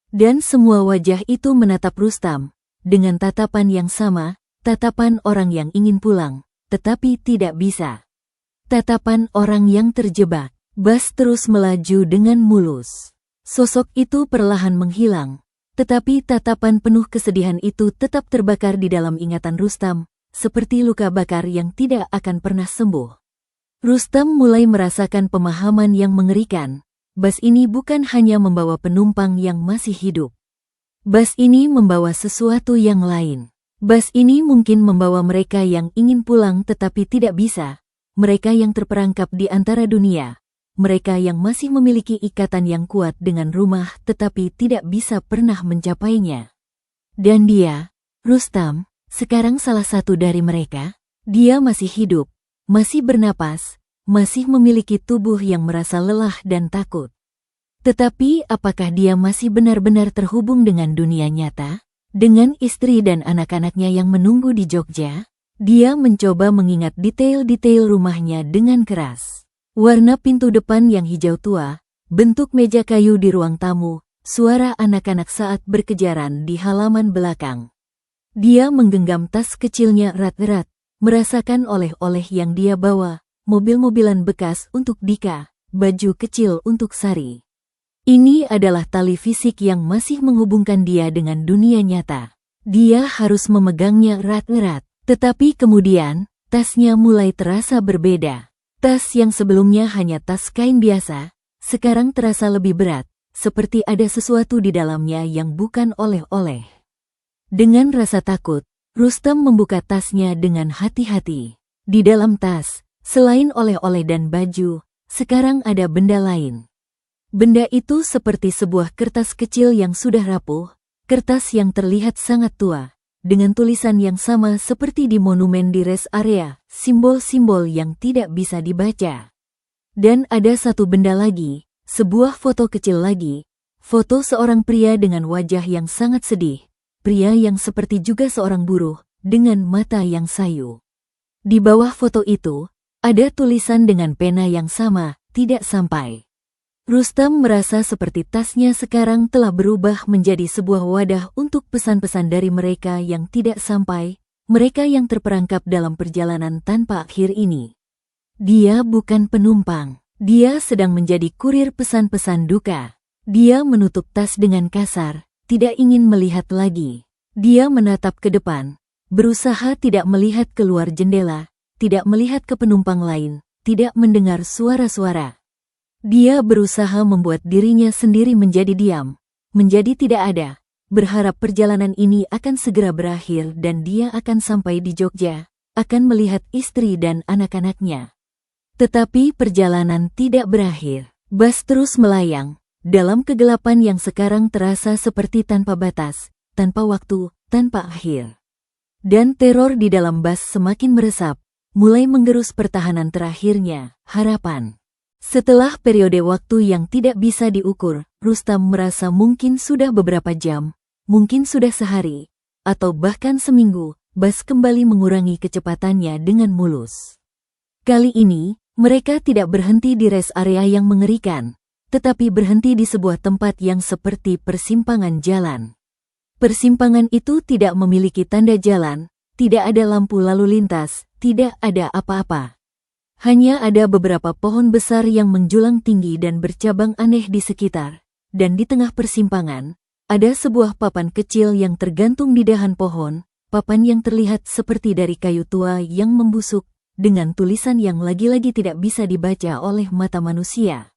Dan semua wajah itu menatap Rustam, dengan tatapan yang sama, tatapan orang yang ingin pulang, tetapi tidak bisa. Tatapan orang yang terjebak. Bas terus melaju dengan mulus. Sosok itu perlahan menghilang, tetapi tatapan penuh kesedihan itu tetap terbakar di dalam ingatan Rustam, seperti luka bakar yang tidak akan pernah sembuh. Rustam mulai merasakan pemahaman yang mengerikan. Bas ini bukan hanya membawa penumpang yang masih hidup. Bas ini membawa sesuatu yang lain. Bas ini mungkin membawa mereka yang ingin pulang tetapi tidak bisa. Mereka yang terperangkap di antara dunia. Mereka yang masih memiliki ikatan yang kuat dengan rumah tetapi tidak bisa pernah mencapainya. Dan dia, Rustam, sekarang salah satu dari mereka. Dia masih hidup, masih bernapas, masih memiliki tubuh yang merasa lelah dan takut. Tetapi apakah dia masih benar-benar terhubung dengan dunia nyata? Dengan istri dan anak-anaknya yang menunggu di Jogja? Dia mencoba mengingat detail-detail rumahnya dengan keras. Warna pintu depan yang hijau tua, bentuk meja kayu di ruang tamu, suara anak-anak saat berkejaran di halaman belakang. Dia menggenggam tas kecilnya erat-erat, merasakan oleh-oleh yang dia bawa. Mobil-mobilan bekas untuk Dika, baju kecil untuk Sari. Ini adalah tali fisik yang masih menghubungkan dia dengan dunia nyata. Dia harus memegangnya erat-erat, tetapi kemudian, tasnya mulai terasa berbeda. Tas yang sebelumnya hanya tas kain biasa, sekarang terasa lebih berat, seperti ada sesuatu di dalamnya yang bukan oleh-oleh. Dengan rasa takut, Rustam membuka tasnya dengan hati-hati. Di dalam tas, selain oleh-oleh dan baju, sekarang ada benda lain. Benda itu seperti sebuah kertas kecil yang sudah rapuh, kertas yang terlihat sangat tua, dengan tulisan yang sama seperti di monumen di rest area, simbol-simbol yang tidak bisa dibaca. Dan ada satu benda lagi, sebuah foto kecil lagi, foto seorang pria dengan wajah yang sangat sedih, pria yang seperti juga seorang buruh, dengan mata yang sayu. Di bawah foto itu, ada tulisan dengan pena yang sama, tidak sampai. Rustam merasa seperti tasnya sekarang telah berubah menjadi sebuah wadah untuk pesan-pesan dari mereka yang tidak sampai, mereka yang terperangkap dalam perjalanan tanpa akhir ini. Dia bukan penumpang, dia sedang menjadi kurir pesan-pesan duka. Dia menutup tas dengan kasar, tidak ingin melihat lagi. Dia menatap ke depan, berusaha tidak melihat keluar jendela, tidak melihat ke penumpang lain, tidak mendengar suara-suara. Dia berusaha membuat dirinya sendiri menjadi diam, menjadi tidak ada, berharap perjalanan ini akan segera berakhir dan dia akan sampai di Jogja, akan melihat istri dan anak-anaknya. Tetapi perjalanan tidak berakhir. Bas terus melayang, dalam kegelapan yang sekarang terasa seperti tanpa batas, tanpa waktu, tanpa akhir. Dan teror di dalam bas semakin meresap, mulai menggerus pertahanan terakhirnya, harapan. Setelah periode waktu yang tidak bisa diukur, Rustam merasa mungkin sudah beberapa jam, mungkin sudah sehari, atau bahkan seminggu, bas kembali mengurangi kecepatannya dengan mulus. Kali ini, mereka tidak berhenti di rest area yang mengerikan, tetapi berhenti di sebuah tempat yang seperti persimpangan jalan. Persimpangan itu tidak memiliki tanda jalan, tidak ada lampu lalu lintas, tidak ada apa-apa. Hanya ada beberapa pohon besar yang menjulang tinggi dan bercabang aneh di sekitar, dan di tengah persimpangan, ada sebuah papan kecil yang tergantung di dahan pohon, papan yang terlihat seperti dari kayu tua yang membusuk, dengan tulisan yang lagi-lagi tidak bisa dibaca oleh mata manusia.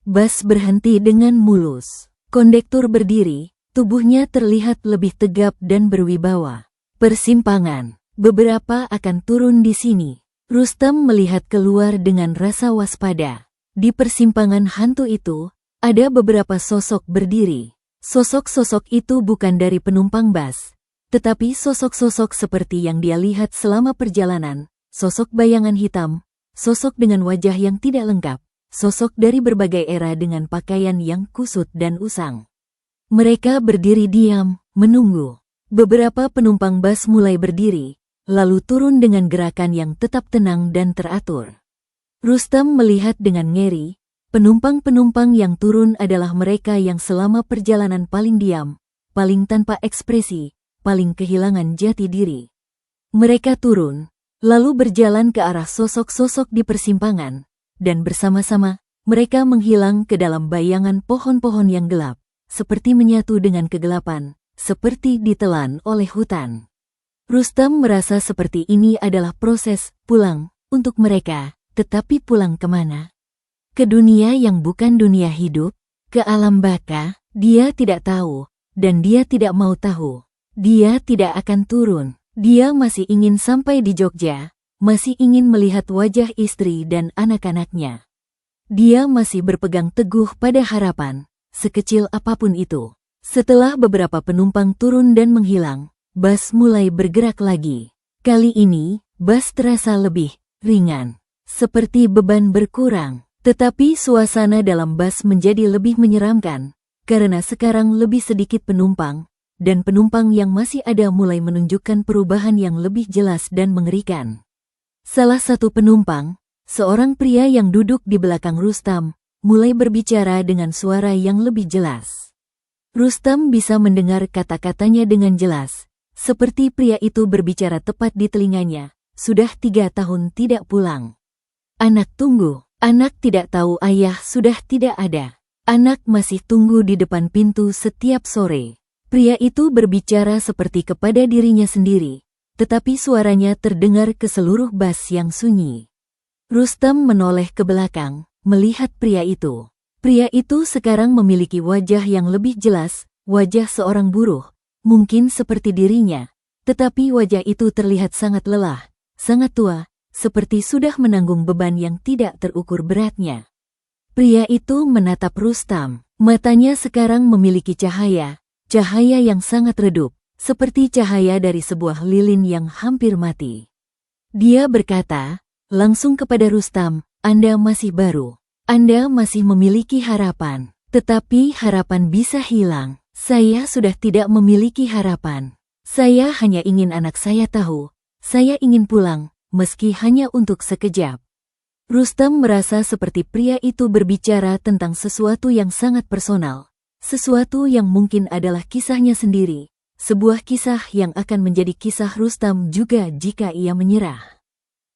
Bas berhenti dengan mulus. Kondektur berdiri, Tubuhnya terlihat lebih tegap dan berwibawa. Persimpangan. Beberapa akan turun di sini. Rustam melihat keluar dengan rasa waspada. Di persimpangan hantu itu, ada beberapa sosok berdiri. Sosok-sosok itu bukan dari penumpang bus, tetapi sosok-sosok seperti yang dia lihat selama perjalanan, sosok bayangan hitam, sosok dengan wajah yang tidak lengkap, sosok dari berbagai era dengan pakaian yang kusut dan usang. Mereka berdiri diam, menunggu. Beberapa penumpang bus mulai berdiri, lalu turun dengan gerakan yang tetap tenang dan teratur. Rustam melihat dengan ngeri, penumpang-penumpang yang turun adalah mereka yang selama perjalanan paling diam, paling tanpa ekspresi, paling kehilangan jati diri. Mereka turun, lalu berjalan ke arah sosok-sosok di persimpangan, dan bersama-sama, mereka menghilang ke dalam bayangan pohon-pohon yang gelap, seperti menyatu dengan kegelapan, seperti ditelan oleh hutan. Rustam merasa seperti ini adalah proses pulang untuk mereka, tetapi pulang kemana? Ke dunia yang bukan dunia hidup, ke alam baka, dia tidak tahu, dan dia tidak mau tahu. Dia tidak akan turun, dia masih ingin sampai di Jogja, masih ingin melihat wajah istri dan anak-anaknya. Dia masih berpegang teguh pada harapan, sekecil apapun itu. Setelah beberapa penumpang turun dan menghilang, bus mulai bergerak lagi. Kali ini, bus terasa lebih ringan, seperti beban berkurang. Tetapi suasana dalam bus menjadi lebih menyeramkan, karena sekarang lebih sedikit penumpang, dan penumpang yang masih ada mulai menunjukkan perubahan yang lebih jelas dan mengerikan. Salah satu penumpang, seorang pria yang duduk di belakang Rustam, mulai berbicara dengan suara yang lebih jelas. Rustam bisa mendengar kata-katanya dengan jelas. Seperti pria itu berbicara tepat di telinganya, sudah 3 tahun tidak pulang. Anak tunggu, anak tidak tahu ayah sudah tidak ada. Anak masih tunggu di depan pintu setiap sore. Pria itu berbicara seperti kepada dirinya sendiri, tetapi suaranya terdengar ke seluruh bus yang sunyi. Rustam menoleh ke belakang, melihat pria itu. Pria itu sekarang memiliki wajah yang lebih jelas, wajah seorang buruh. Mungkin seperti dirinya, tetapi wajah itu terlihat sangat lelah, sangat tua, seperti sudah menanggung beban yang tidak terukur beratnya. Pria itu menatap Rustam, matanya sekarang memiliki cahaya yang sangat redup, seperti cahaya dari sebuah lilin yang hampir mati. Dia berkata, langsung kepada Rustam, Anda masih baru, Anda masih memiliki harapan, tetapi harapan bisa hilang. Saya sudah tidak memiliki harapan. Saya hanya ingin anak saya tahu. Saya ingin pulang, meski hanya untuk sekejap. Rustam merasa seperti pria itu berbicara tentang sesuatu yang sangat personal. Sesuatu yang mungkin adalah kisahnya sendiri. Sebuah kisah yang akan menjadi kisah Rustam juga jika ia menyerah.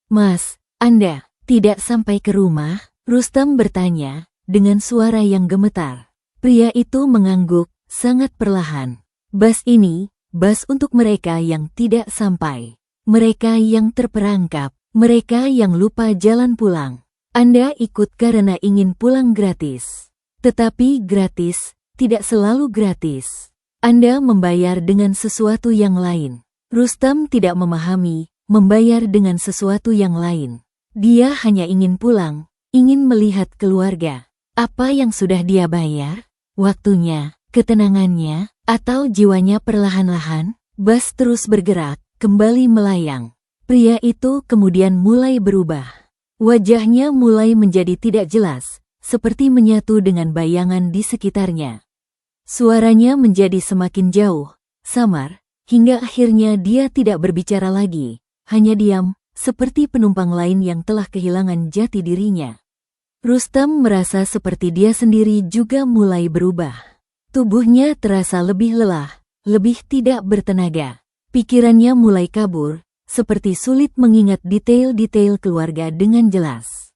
Mas, Anda tidak sampai ke rumah? Rustam bertanya, dengan suara yang gemetar. Pria itu mengangguk. Sangat perlahan. Bus ini, bus untuk mereka yang tidak sampai. Mereka yang terperangkap. Mereka yang lupa jalan pulang. Anda ikut karena ingin pulang gratis. Tetapi gratis, tidak selalu gratis. Anda membayar dengan sesuatu yang lain. Rustam tidak memahami, membayar dengan sesuatu yang lain. Dia hanya ingin pulang, ingin melihat keluarga. Apa yang sudah dia bayar? Waktunya. Ketenangannya, atau jiwanya perlahan-lahan, bus terus bergerak, kembali melayang. Pria itu kemudian mulai berubah. Wajahnya mulai menjadi tidak jelas, seperti menyatu dengan bayangan di sekitarnya. Suaranya menjadi semakin jauh, samar, hingga akhirnya dia tidak berbicara lagi, hanya diam, seperti penumpang lain yang telah kehilangan jati dirinya. Rustam merasa seperti dia sendiri juga mulai berubah. Tubuhnya terasa lebih lelah, lebih tidak bertenaga. Pikirannya mulai kabur, seperti sulit mengingat detail-detail keluarga dengan jelas.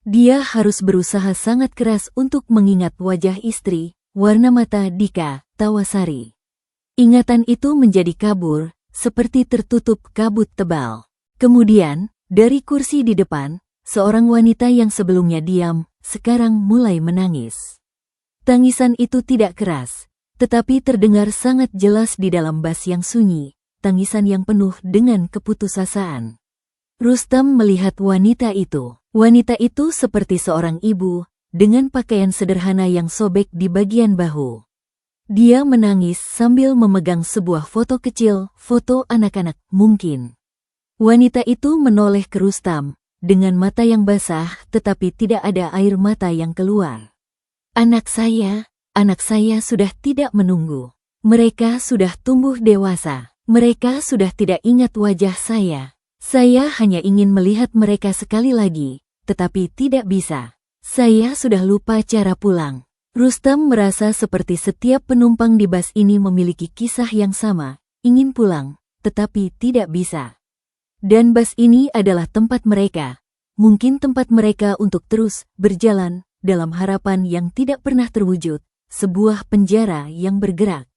Dia harus berusaha sangat keras untuk mengingat wajah istri, warna mata Dika Tawasari. Ingatan itu menjadi kabur, seperti tertutup kabut tebal. Kemudian, dari kursi di depan, seorang wanita yang sebelumnya diam, sekarang mulai menangis. Tangisan itu tidak keras, tetapi terdengar sangat jelas di dalam bas yang sunyi, tangisan yang penuh dengan keputusasaan. Rustam melihat wanita itu. Wanita itu seperti seorang ibu, dengan pakaian sederhana yang sobek di bagian bahu. Dia menangis sambil memegang sebuah foto kecil, foto anak-anak mungkin. Wanita itu menoleh ke Rustam, dengan mata yang basah tetapi tidak ada air mata yang keluar. Anak saya sudah tidak menunggu. Mereka sudah tumbuh dewasa. Mereka sudah tidak ingat wajah saya. Saya hanya ingin melihat mereka sekali lagi, tetapi tidak bisa. Saya sudah lupa cara pulang. Rustam merasa seperti setiap penumpang di bas ini memiliki kisah yang sama, ingin pulang, tetapi tidak bisa. Dan bas ini adalah tempat mereka, mungkin tempat mereka untuk terus berjalan dalam harapan yang tidak pernah terwujud, sebuah penjara yang bergerak.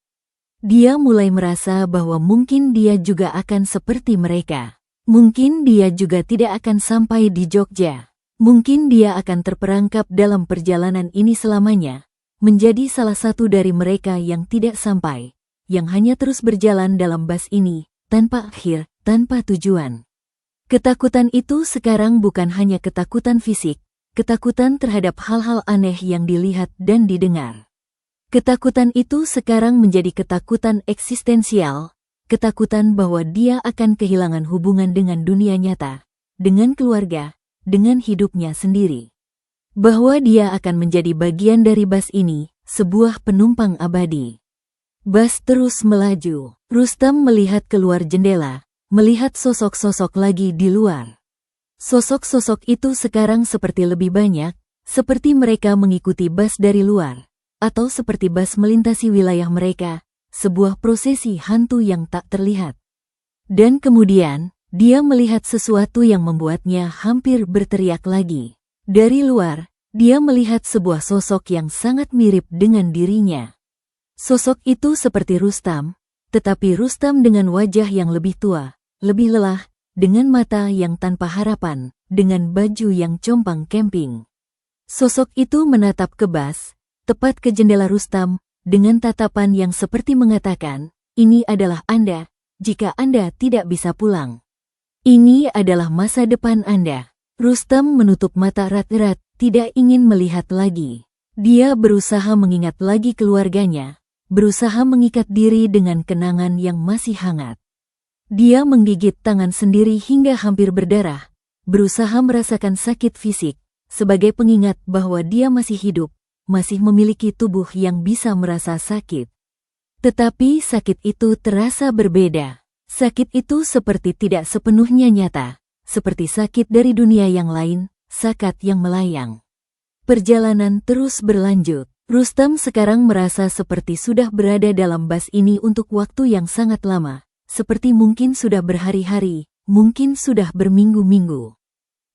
Dia mulai merasa bahwa mungkin dia juga akan seperti mereka. Mungkin dia juga tidak akan sampai di Jogja. Mungkin dia akan terperangkap dalam perjalanan ini selamanya, menjadi salah satu dari mereka yang tidak sampai, yang hanya terus berjalan dalam bas ini, tanpa akhir, tanpa tujuan. Ketakutan itu sekarang bukan hanya ketakutan fisik, ketakutan terhadap hal-hal aneh yang dilihat dan didengar. Ketakutan itu sekarang menjadi ketakutan eksistensial, ketakutan bahwa dia akan kehilangan hubungan dengan dunia nyata, dengan keluarga, dengan hidupnya sendiri. Bahwa dia akan menjadi bagian dari bas ini, sebuah penumpang abadi. Bas terus melaju. Rustam melihat keluar jendela, melihat sosok-sosok lagi di luar. Sosok-sosok itu sekarang seperti lebih banyak, seperti mereka mengikuti bas dari luar, atau seperti bas melintasi wilayah mereka, sebuah prosesi hantu yang tak terlihat. Dan kemudian, dia melihat sesuatu yang membuatnya hampir berteriak lagi. Dari luar, dia melihat sebuah sosok yang sangat mirip dengan dirinya. Sosok itu seperti Rustam, tetapi Rustam dengan wajah yang lebih tua, lebih lelah, dengan mata yang tanpa harapan, dengan baju yang compang camping. Sosok itu menatap ke bas, tepat ke jendela Rustam, dengan tatapan yang seperti mengatakan, "Ini adalah Anda, jika Anda tidak bisa pulang. Ini adalah masa depan Anda." Rustam menutup mata erat-erat, tidak ingin melihat lagi. Dia berusaha mengingat lagi keluarganya, berusaha mengikat diri dengan kenangan yang masih hangat. Dia menggigit tangan sendiri hingga hampir berdarah, berusaha merasakan sakit fisik, sebagai pengingat bahwa dia masih hidup, masih memiliki tubuh yang bisa merasa sakit. Tetapi sakit itu terasa berbeda. Sakit itu seperti tidak sepenuhnya nyata, seperti sakit dari dunia yang lain, sakat yang melayang. Perjalanan terus berlanjut. Rustam sekarang merasa seperti sudah berada dalam bas ini untuk waktu yang sangat lama, seperti mungkin sudah berhari-hari, mungkin sudah berminggu-minggu.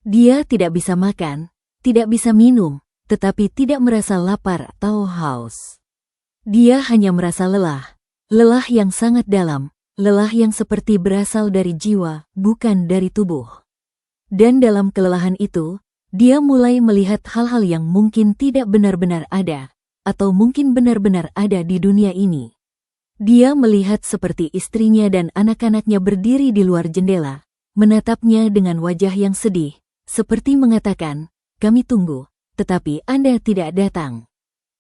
Dia tidak bisa makan, tidak bisa minum, tetapi tidak merasa lapar atau haus. Dia hanya merasa lelah, lelah yang sangat dalam, lelah yang seperti berasal dari jiwa, bukan dari tubuh. Dan dalam kelelahan itu, dia mulai melihat hal-hal yang mungkin tidak benar-benar ada, atau mungkin benar-benar ada di dunia ini. Dia melihat seperti istrinya dan anak-anaknya berdiri di luar jendela, menatapnya dengan wajah yang sedih, seperti mengatakan, "Kami tunggu, tetapi Anda tidak datang.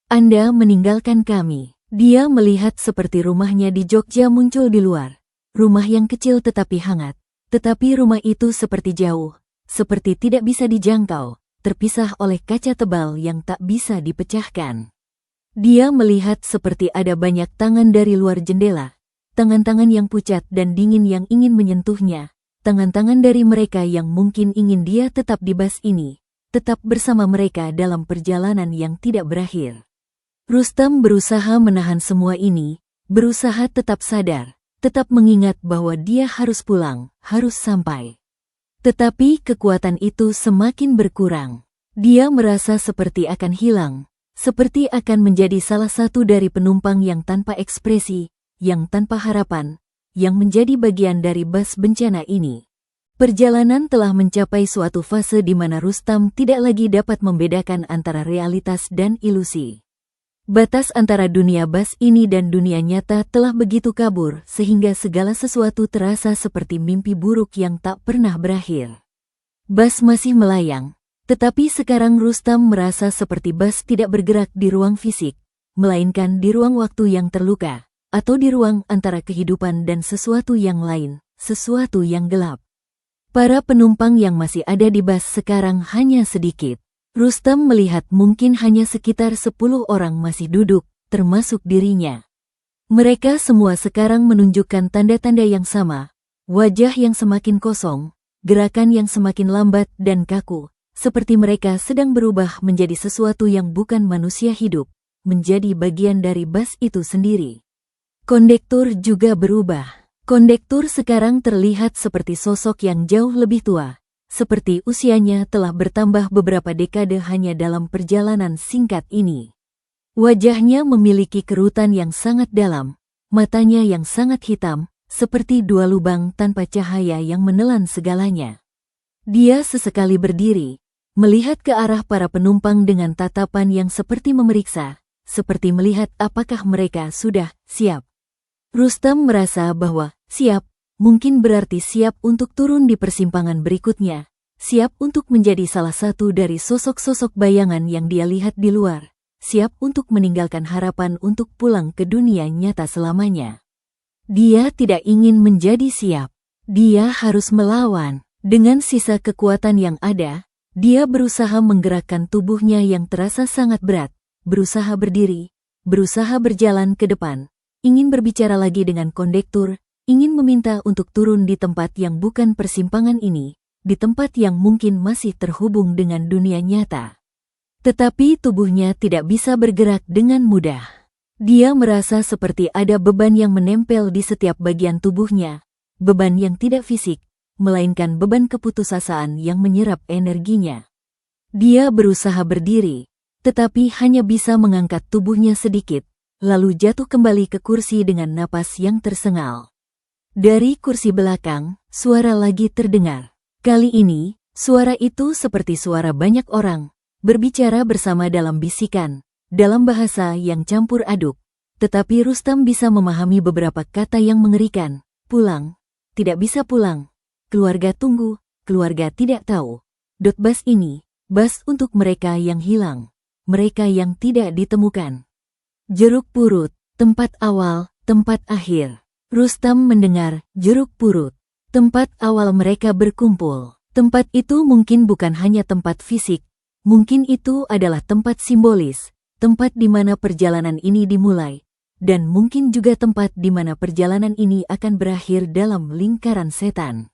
Anda meninggalkan kami." Dia melihat seperti rumahnya di Jogja muncul di luar. Rumah yang kecil tetapi hangat. Tetapi rumah itu seperti jauh, seperti tidak bisa dijangkau, terpisah oleh kaca tebal yang tak bisa dipecahkan. Dia melihat seperti ada banyak tangan dari luar jendela. Tangan-tangan yang pucat dan dingin yang ingin menyentuhnya. Tangan-tangan dari mereka yang mungkin ingin dia tetap di bas ini, tetap bersama mereka dalam perjalanan yang tidak berakhir. Rustam berusaha menahan semua ini, berusaha tetap sadar, tetap mengingat bahwa dia harus pulang, harus sampai. Tetapi kekuatan itu semakin berkurang. Dia merasa seperti akan hilang, seperti akan menjadi salah satu dari penumpang yang tanpa ekspresi, yang tanpa harapan, yang menjadi bagian dari bas bencana ini. Perjalanan telah mencapai suatu fase di mana Rustam tidak lagi dapat membedakan antara realitas dan ilusi. Batas antara dunia Bas ini dan dunia nyata telah begitu kabur sehingga segala sesuatu terasa seperti mimpi buruk yang tak pernah berakhir. Bas masih melayang, tetapi sekarang Rustam merasa seperti Bas tidak bergerak di ruang fisik, melainkan di ruang waktu yang terluka, atau di ruang antara kehidupan dan sesuatu yang lain, sesuatu yang gelap. Para penumpang yang masih ada di Bas sekarang hanya sedikit. Rustam melihat mungkin hanya sekitar 10 orang masih duduk, termasuk dirinya. Mereka semua sekarang menunjukkan tanda-tanda yang sama, wajah yang semakin kosong, gerakan yang semakin lambat dan kaku, seperti mereka sedang berubah menjadi sesuatu yang bukan manusia hidup, menjadi bagian dari Bas itu sendiri. Kondektur juga berubah. Kondektur sekarang terlihat seperti sosok yang jauh lebih tua, seperti usianya telah bertambah beberapa dekade hanya dalam perjalanan singkat ini. Wajahnya memiliki kerutan yang sangat dalam, matanya yang sangat hitam, seperti dua lubang tanpa cahaya yang menelan segalanya. Dia sesekali berdiri, melihat ke arah para penumpang dengan tatapan yang seperti memeriksa, seperti melihat apakah mereka sudah siap. Rustam merasa bahwa siap mungkin berarti siap untuk turun di persimpangan berikutnya, siap untuk menjadi salah satu dari sosok-sosok bayangan yang dia lihat di luar, siap untuk meninggalkan harapan untuk pulang ke dunia nyata selamanya. Dia tidak ingin menjadi siap. Dia harus melawan. Dengan sisa kekuatan yang ada, dia berusaha menggerakkan tubuhnya yang terasa sangat berat, berusaha berdiri, berusaha berjalan ke depan, ingin berbicara lagi dengan kondektur, ingin meminta untuk turun di tempat yang bukan persimpangan ini, di tempat yang mungkin masih terhubung dengan dunia nyata. Tetapi tubuhnya tidak bisa bergerak dengan mudah. Dia merasa seperti ada beban yang menempel di setiap bagian tubuhnya, beban yang tidak fisik, melainkan beban keputusasaan yang menyerap energinya. Dia berusaha berdiri, tetapi hanya bisa mengangkat tubuhnya sedikit, lalu jatuh kembali ke kursi dengan napas yang tersengal. Dari kursi belakang, suara lagi terdengar. Kali ini, suara itu seperti suara banyak orang, berbicara bersama dalam bisikan, dalam bahasa yang campur aduk. Tetapi Rustam bisa memahami beberapa kata yang mengerikan. Pulang, tidak bisa pulang. Keluarga tunggu, keluarga tidak tahu. Bas ini, bas untuk mereka yang hilang, mereka yang tidak ditemukan. Jeruk purut, tempat awal, tempat akhir. Rustam mendengar jeruk purut, tempat awal mereka berkumpul. Tempat itu mungkin bukan hanya tempat fisik, mungkin itu adalah tempat simbolis, tempat di mana perjalanan ini dimulai, dan mungkin juga tempat di mana perjalanan ini akan berakhir dalam lingkaran setan.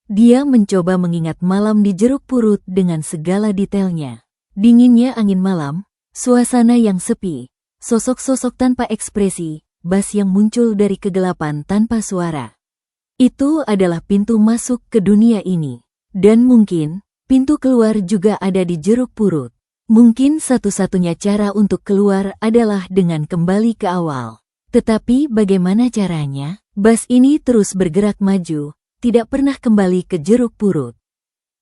Dia mencoba mengingat malam di jeruk purut dengan segala detailnya. Dinginnya angin malam, suasana yang sepi, sosok-sosok tanpa ekspresi, bas yang muncul dari kegelapan tanpa suara. Itu adalah pintu masuk ke dunia ini. Dan mungkin, pintu keluar juga ada di jeruk purut. Mungkin satu-satunya cara untuk keluar adalah dengan kembali ke awal. Tetapi bagaimana caranya? Bas ini terus bergerak maju, tidak pernah kembali ke jeruk purut.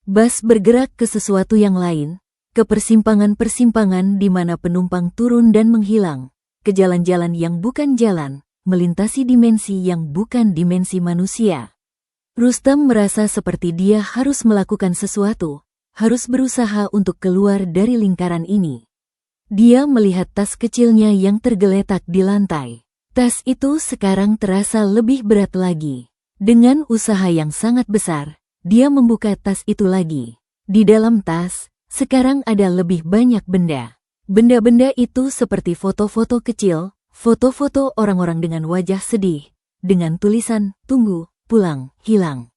Bas bergerak ke sesuatu yang lain, ke persimpangan-persimpangan di mana penumpang turun dan menghilang, ke jalan-jalan yang bukan jalan, melintasi dimensi yang bukan dimensi manusia. Rustam merasa seperti dia harus melakukan sesuatu, harus berusaha untuk keluar dari lingkaran ini. Dia melihat tas kecilnya yang tergeletak di lantai. Tas itu sekarang terasa lebih berat lagi. Dengan usaha yang sangat besar, dia membuka tas itu lagi. Di dalam tas, sekarang ada lebih banyak benda. Benda-benda itu seperti foto-foto kecil, foto-foto orang-orang dengan wajah sedih, dengan tulisan, tunggu, pulang, hilang.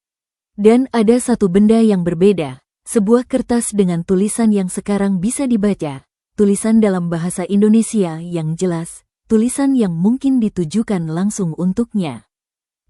Dan ada satu benda yang berbeda, sebuah kertas dengan tulisan yang sekarang bisa dibaca, tulisan dalam bahasa Indonesia yang jelas, tulisan yang mungkin ditujukan langsung untuknya.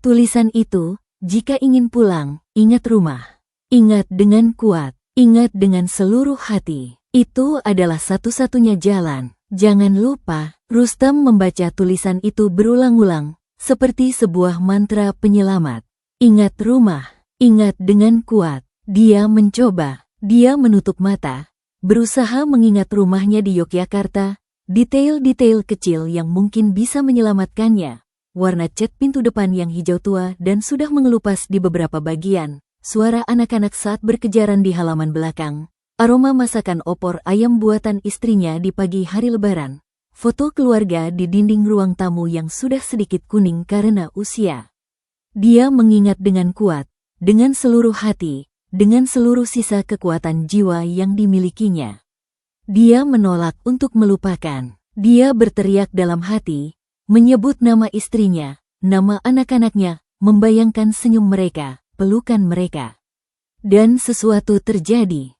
Tulisan itu, jika ingin pulang, ingat rumah. Ingat dengan kuat, ingat dengan seluruh hati. Itu adalah satu-satunya jalan. Jangan lupa. Rustam membaca tulisan itu berulang-ulang, seperti sebuah mantra penyelamat. Ingat rumah, ingat dengan kuat. Dia mencoba, dia menutup mata, berusaha mengingat rumahnya di Yogyakarta, Detail-detail kecil yang mungkin bisa menyelamatkannya. Warna cat pintu depan yang hijau tua dan sudah mengelupas di beberapa bagian. Suara anak-anak saat berkejaran di halaman belakang. Aroma masakan opor ayam buatan istrinya di pagi hari lebaran. Foto keluarga di dinding ruang tamu yang sudah sedikit kuning karena usia. Dia mengingat dengan kuat, dengan seluruh hati, dengan seluruh sisa kekuatan jiwa yang dimilikinya. Dia menolak untuk melupakan. Dia berteriak dalam hati, menyebut nama istrinya, nama anak-anaknya, membayangkan senyum mereka, pelukan mereka. Dan sesuatu terjadi.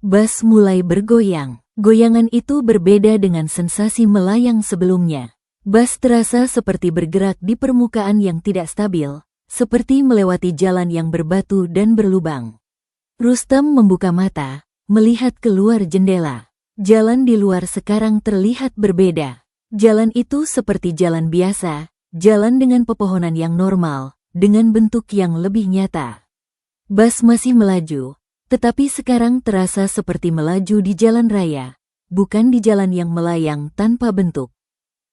Bas mulai bergoyang. Goyangan itu berbeda dengan sensasi melayang sebelumnya. Bas terasa seperti bergerak di permukaan yang tidak stabil, seperti melewati jalan yang berbatu dan berlubang. Rustam membuka mata, melihat keluar jendela. Jalan di luar sekarang terlihat berbeda. Jalan itu seperti jalan biasa, jalan dengan pepohonan yang normal, dengan bentuk yang lebih nyata. Bas masih melaju, tetapi sekarang terasa seperti melaju di jalan raya, bukan di jalan yang melayang tanpa bentuk.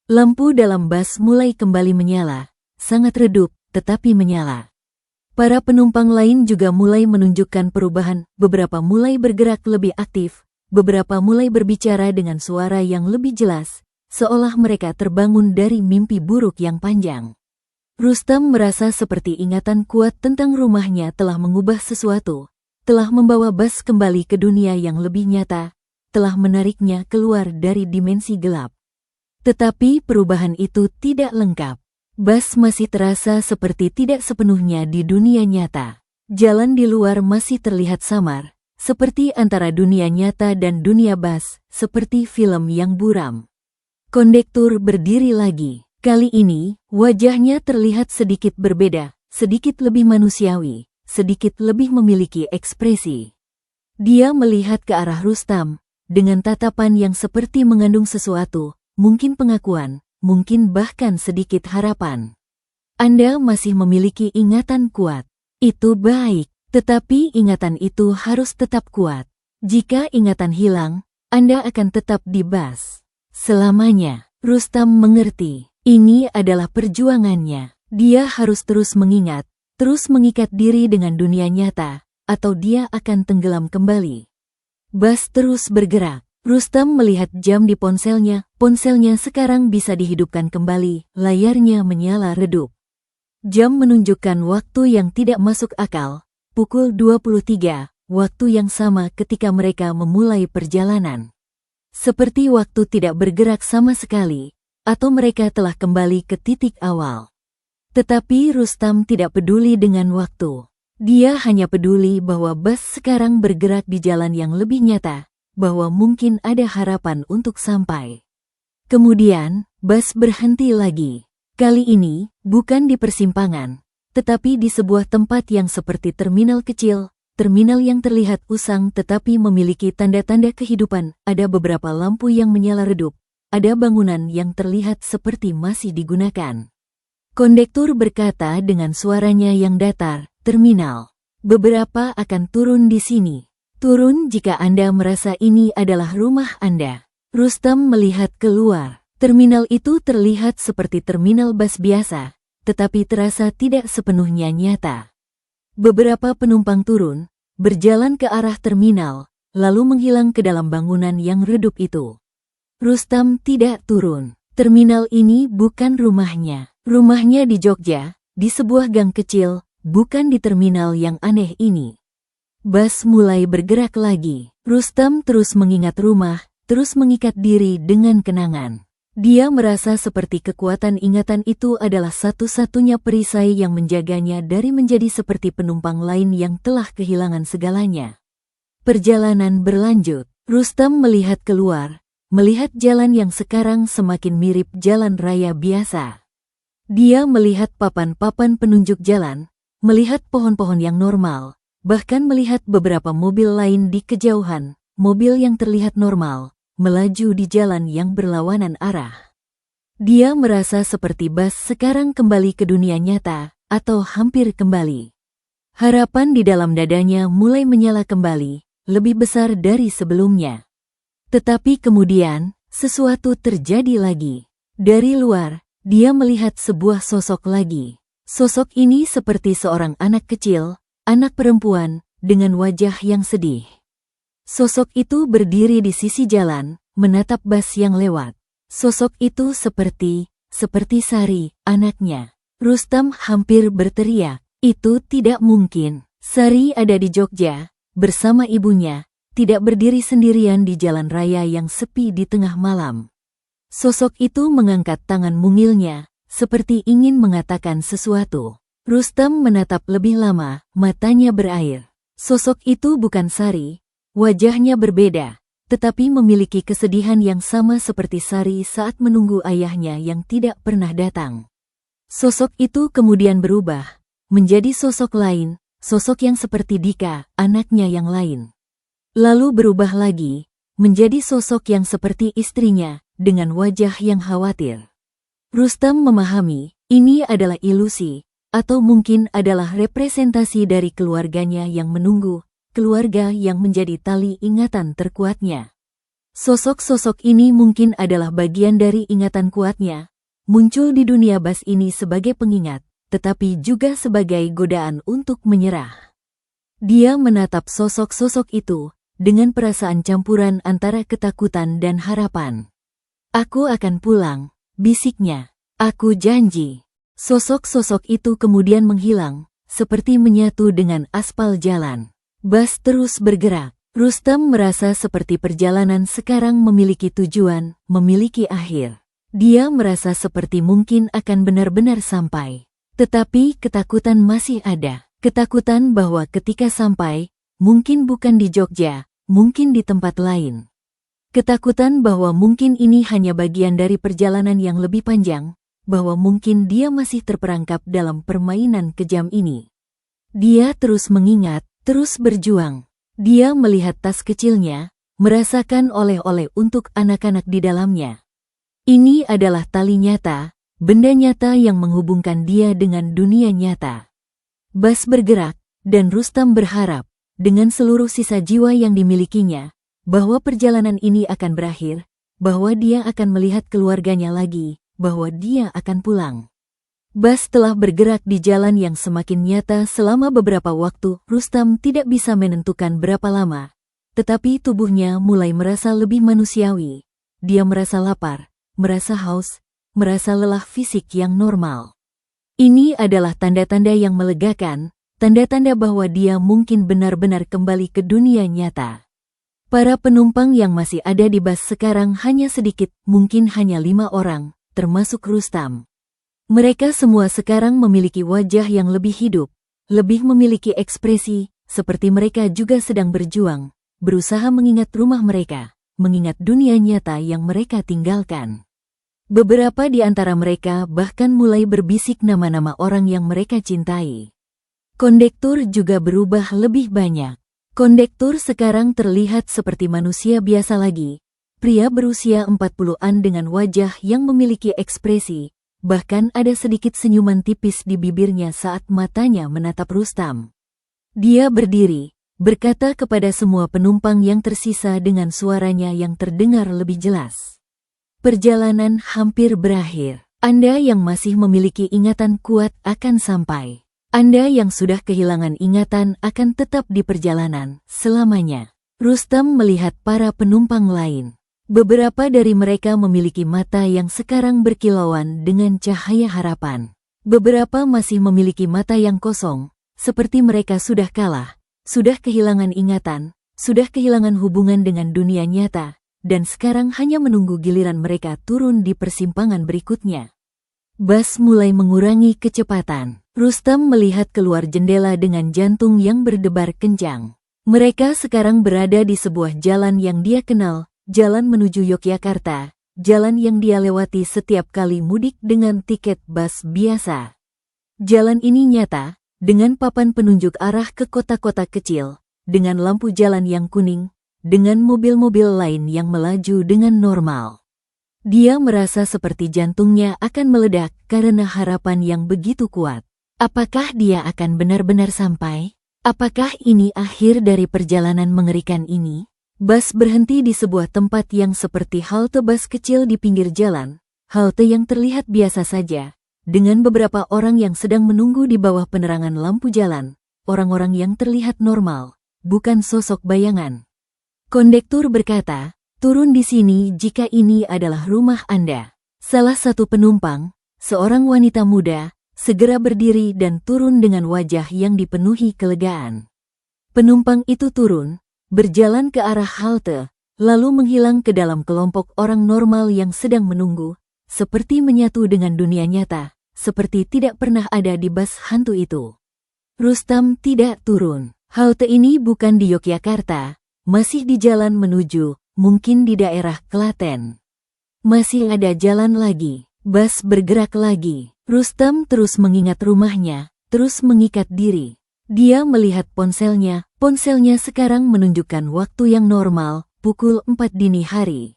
Lampu dalam bas mulai kembali menyala, sangat redup, tetapi menyala. Para penumpang lain juga mulai menunjukkan perubahan, beberapa mulai bergerak lebih aktif, beberapa mulai berbicara dengan suara yang lebih jelas, seolah mereka terbangun dari mimpi buruk yang panjang. Rustam merasa seperti ingatan kuat tentang rumahnya telah mengubah sesuatu, telah membawa Bas kembali ke dunia yang lebih nyata, telah menariknya keluar dari dimensi gelap. Tetapi perubahan itu tidak lengkap. Bas masih terasa seperti tidak sepenuhnya di dunia nyata. Jalan di luar masih terlihat samar, seperti antara dunia nyata dan dunia Bas, seperti film yang buram. Kondektur berdiri lagi. Kali ini, wajahnya terlihat sedikit berbeda, sedikit lebih manusiawi, sedikit lebih memiliki ekspresi. Dia melihat ke arah Rustam, dengan tatapan yang seperti mengandung sesuatu, mungkin pengakuan, mungkin bahkan sedikit harapan. Anda masih memiliki ingatan kuat. Itu baik. Tetapi ingatan itu harus tetap kuat. Jika ingatan hilang, Anda akan tetap di Bas selamanya. Rustam mengerti. Ini adalah perjuangannya. Dia harus terus mengingat, terus mengikat diri dengan dunia nyata, atau dia akan tenggelam kembali. Bas terus bergerak. Rustam melihat jam di ponselnya. Ponselnya sekarang bisa dihidupkan kembali, layarnya menyala redup. Jam menunjukkan waktu yang tidak masuk akal. Pukul 23, waktu yang sama ketika mereka memulai perjalanan. Seperti waktu tidak bergerak sama sekali, atau mereka telah kembali ke titik awal. Tetapi Rustam tidak peduli dengan waktu. Dia hanya peduli bahwa Bas sekarang bergerak di jalan yang lebih nyata, bahwa mungkin ada harapan untuk sampai. Kemudian, Bas berhenti lagi. Kali ini, bukan di persimpangan, tetapi di sebuah tempat yang seperti terminal kecil, terminal yang terlihat usang tetapi memiliki tanda-tanda kehidupan. Ada beberapa lampu yang menyala redup, ada bangunan yang terlihat seperti masih digunakan. Kondektur berkata dengan suaranya yang datar, "Terminal. Beberapa akan turun di sini. Turun jika Anda merasa ini adalah rumah Anda." Rustam melihat keluar. Terminal itu terlihat seperti terminal Bas biasa, tetapi terasa tidak sepenuhnya nyata. Beberapa penumpang turun, berjalan ke arah terminal, lalu menghilang ke dalam bangunan yang redup itu. Rustam tidak turun. Terminal ini bukan rumahnya. Rumahnya di Jogja, di sebuah gang kecil, bukan di terminal yang aneh ini. Bas mulai bergerak lagi. Rustam terus mengingat rumah, terus mengikat diri dengan kenangan. Dia merasa seperti kekuatan ingatan itu adalah satu-satunya perisai yang menjaganya dari menjadi seperti penumpang lain yang telah kehilangan segalanya. Perjalanan berlanjut. Rustam melihat keluar, melihat jalan yang sekarang semakin mirip jalan raya biasa. Dia melihat papan-papan penunjuk jalan, melihat pohon-pohon yang normal, bahkan melihat beberapa mobil lain di kejauhan, mobil yang terlihat normal, melaju di jalan yang berlawanan arah. Dia merasa seperti Bas sekarang kembali ke dunia nyata, atau hampir kembali. Harapan di dalam dadanya mulai menyala kembali, lebih besar dari sebelumnya. Tetapi kemudian, sesuatu terjadi lagi. Dari luar, dia melihat sebuah sosok lagi. Sosok ini seperti seorang anak kecil, anak perempuan, dengan wajah yang sedih. Sosok itu berdiri di sisi jalan, menatap Bas yang lewat. Sosok itu seperti Sari, anaknya. Rustam hampir berteriak, itu tidak mungkin. Sari ada di Jogja, bersama ibunya, tidak berdiri sendirian di jalan raya yang sepi di tengah malam. Sosok itu mengangkat tangan mungilnya, seperti ingin mengatakan sesuatu. Rustam menatap lebih lama, matanya berair. Sosok itu bukan Sari, wajahnya berbeda, tetapi memiliki kesedihan yang sama seperti Sari saat menunggu ayahnya yang tidak pernah datang. Sosok itu kemudian berubah, menjadi sosok lain, sosok yang seperti Dika, anaknya yang lain. Lalu berubah lagi, menjadi sosok yang seperti istrinya, dengan wajah yang khawatir. Rustam memahami, ini adalah ilusi, atau mungkin adalah representasi dari keluarganya yang menunggu, keluarga yang menjadi tali ingatan terkuatnya. Sosok-sosok ini mungkin adalah bagian dari ingatan kuatnya, muncul di dunia Bas ini sebagai pengingat, tetapi juga sebagai godaan untuk menyerah. Dia menatap sosok-sosok itu, dengan perasaan campuran antara ketakutan dan harapan. Aku akan pulang, bisiknya. Aku janji. Sosok-sosok itu kemudian menghilang, seperti menyatu dengan aspal jalan. Bas terus bergerak. Rustam merasa seperti perjalanan sekarang memiliki tujuan, memiliki akhir. Dia merasa seperti mungkin akan benar-benar sampai. Tetapi ketakutan masih ada. Ketakutan bahwa ketika sampai, mungkin bukan di Jogja, mungkin di tempat lain. Ketakutan bahwa mungkin ini hanya bagian dari perjalanan yang lebih panjang, bahwa mungkin dia masih terperangkap dalam permainan kejam ini. Dia terus mengingat, terus berjuang. Dia melihat tas kecilnya, merasakan oleh-oleh untuk anak-anak di dalamnya. Ini adalah tali nyata, benda nyata yang menghubungkan dia dengan dunia nyata. Bas bergerak, dan Rustam berharap, dengan seluruh sisa jiwa yang dimilikinya, bahwa perjalanan ini akan berakhir, bahwa dia akan melihat keluarganya lagi, bahwa dia akan pulang. Bas telah bergerak di jalan yang semakin nyata selama beberapa waktu. Rustam tidak bisa menentukan berapa lama, tetapi tubuhnya mulai merasa lebih manusiawi. Dia merasa lapar, merasa haus, merasa lelah fisik yang normal. Ini adalah tanda-tanda yang melegakan, tanda-tanda bahwa dia mungkin benar-benar kembali ke dunia nyata. Para penumpang yang masih ada di bas sekarang hanya sedikit, mungkin hanya 5 orang, termasuk Rustam. Mereka semua sekarang memiliki wajah yang lebih hidup, lebih memiliki ekspresi, seperti mereka juga sedang berjuang, berusaha mengingat rumah mereka, mengingat dunia nyata yang mereka tinggalkan. Beberapa di antara mereka bahkan mulai berbisik nama-nama orang yang mereka cintai. Kondektur juga berubah lebih banyak. Kondektur sekarang terlihat seperti manusia biasa lagi, pria berusia 40-an dengan wajah yang memiliki ekspresi, bahkan ada sedikit senyuman tipis di bibirnya saat matanya menatap Rustam. Dia berdiri, berkata kepada semua penumpang yang tersisa dengan suaranya yang terdengar lebih jelas. Perjalanan hampir berakhir. Anda yang masih memiliki ingatan kuat akan sampai. Anda yang sudah kehilangan ingatan akan tetap di perjalanan selamanya. Rustam melihat para penumpang lain. Beberapa dari mereka memiliki mata yang sekarang berkilauan dengan cahaya harapan. Beberapa masih memiliki mata yang kosong, seperti mereka sudah kalah, sudah kehilangan ingatan, sudah kehilangan hubungan dengan dunia nyata, dan sekarang hanya menunggu giliran mereka turun di persimpangan berikutnya. Bas mulai mengurangi kecepatan. Rustam melihat keluar jendela dengan jantung yang berdebar kencang. Mereka sekarang berada di sebuah jalan yang dia kenal, jalan menuju Yogyakarta, jalan yang dia lewati setiap kali mudik dengan tiket bas biasa. Jalan ini nyata, dengan papan penunjuk arah ke kota-kota kecil, dengan lampu jalan yang kuning, dengan mobil-mobil lain yang melaju dengan normal. Dia merasa seperti jantungnya akan meledak karena harapan yang begitu kuat. Apakah dia akan benar-benar sampai? Apakah ini akhir dari perjalanan mengerikan ini? Bas berhenti di sebuah tempat yang seperti halte bas kecil di pinggir jalan, halte yang terlihat biasa saja, dengan beberapa orang yang sedang menunggu di bawah penerangan lampu jalan, orang-orang yang terlihat normal, bukan sosok bayangan. Kondektur berkata, "Turun di sini jika ini adalah rumah Anda." Salah satu penumpang, seorang wanita muda, segera berdiri dan turun dengan wajah yang dipenuhi kelegaan. Penumpang itu turun, berjalan ke arah halte, lalu menghilang ke dalam kelompok orang normal yang sedang menunggu, seperti menyatu dengan dunia nyata, seperti tidak pernah ada di bas hantu itu. Rustam tidak turun. Halte ini bukan di Yogyakarta, masih di jalan menuju, mungkin di daerah Klaten. Masih ada jalan lagi, bas bergerak lagi. Rustam terus mengingat rumahnya, terus mengikat diri. Dia melihat ponselnya sekarang menunjukkan waktu yang normal, pukul 4 dini hari.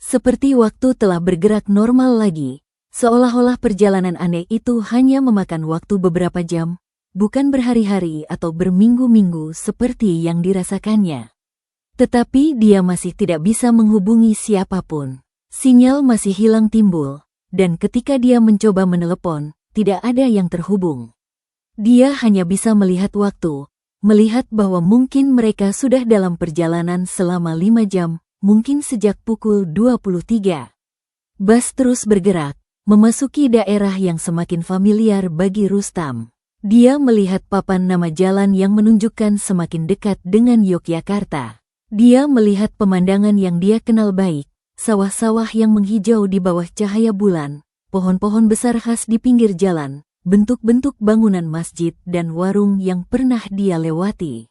Seperti waktu telah bergerak normal lagi, seolah-olah perjalanan aneh itu hanya memakan waktu beberapa jam, bukan berhari-hari atau berminggu-minggu seperti yang dirasakannya. Tetapi dia masih tidak bisa menghubungi siapapun. Sinyal masih hilang timbul, dan ketika dia mencoba menelepon, tidak ada yang terhubung. Dia hanya bisa melihat waktu, melihat bahwa mungkin mereka sudah dalam perjalanan selama 5 jam, mungkin sejak pukul 23. Bas terus bergerak, memasuki daerah yang semakin familiar bagi Rustam. Dia melihat papan nama jalan yang menunjukkan semakin dekat dengan Yogyakarta. Dia melihat pemandangan yang dia kenal baik, sawah-sawah yang menghijau di bawah cahaya bulan, pohon-pohon besar khas di pinggir jalan, bentuk-bentuk bangunan masjid dan warung yang pernah dia lewati.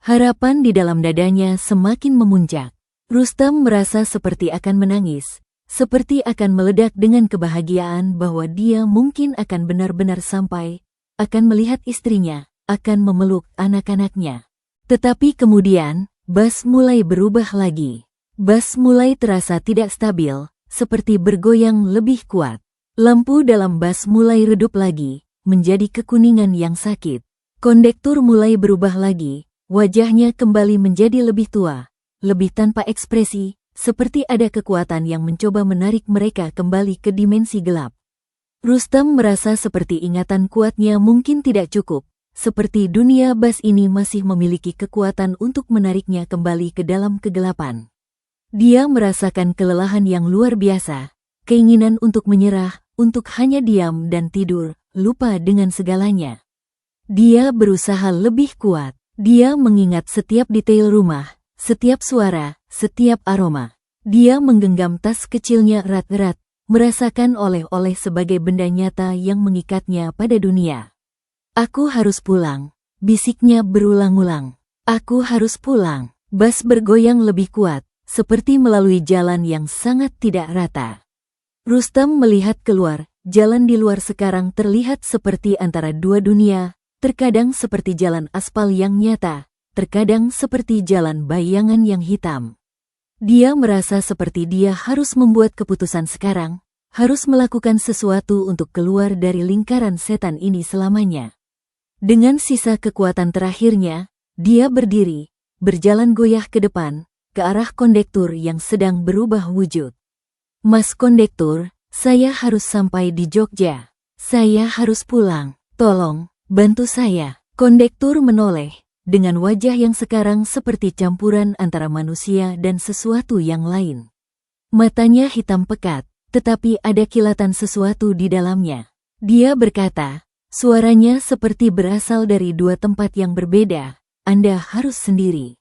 Harapan di dalam dadanya semakin memuncak. Rustam merasa seperti akan menangis, seperti akan meledak dengan kebahagiaan bahwa dia mungkin akan benar-benar sampai, akan melihat istrinya, akan memeluk anak-anaknya. Tetapi kemudian, bas mulai berubah lagi. Bas mulai terasa tidak stabil, seperti bergoyang lebih kuat. Lampu dalam bas mulai redup lagi, menjadi kekuningan yang sakit. Kondektur mulai berubah lagi, wajahnya kembali menjadi lebih tua, lebih tanpa ekspresi, seperti ada kekuatan yang mencoba menarik mereka kembali ke dimensi gelap. Rustam merasa seperti ingatan kuatnya mungkin tidak cukup, seperti dunia bas ini masih memiliki kekuatan untuk menariknya kembali ke dalam kegelapan. Dia merasakan kelelahan yang luar biasa, keinginan untuk menyerah, untuk hanya diam dan tidur, lupa dengan segalanya. Dia berusaha lebih kuat. Dia mengingat setiap detail rumah, setiap suara, setiap aroma. Dia menggenggam tas kecilnya erat-erat, merasakan oleh-oleh sebagai benda nyata yang mengikatnya pada dunia. "Aku harus pulang," bisiknya berulang-ulang. "Aku harus pulang." Bas bergoyang lebih kuat, seperti melalui jalan yang sangat tidak rata. Rustam melihat keluar, jalan di luar sekarang terlihat seperti antara dua dunia, terkadang seperti jalan aspal yang nyata, terkadang seperti jalan bayangan yang hitam. Dia merasa seperti dia harus membuat keputusan sekarang, harus melakukan sesuatu untuk keluar dari lingkaran setan ini selamanya. Dengan sisa kekuatan terakhirnya, dia berdiri, berjalan goyah ke depan, ke arah kondektur yang sedang berubah wujud. "Mas kondektur, saya harus sampai di Jogja. Saya harus pulang. Tolong, bantu saya." Kondektur menoleh, dengan wajah yang sekarang seperti campuran antara manusia dan sesuatu yang lain. Matanya hitam pekat, tetapi ada kilatan sesuatu di dalamnya. Dia berkata, suaranya seperti berasal dari dua tempat yang berbeda, "Anda harus sendiri.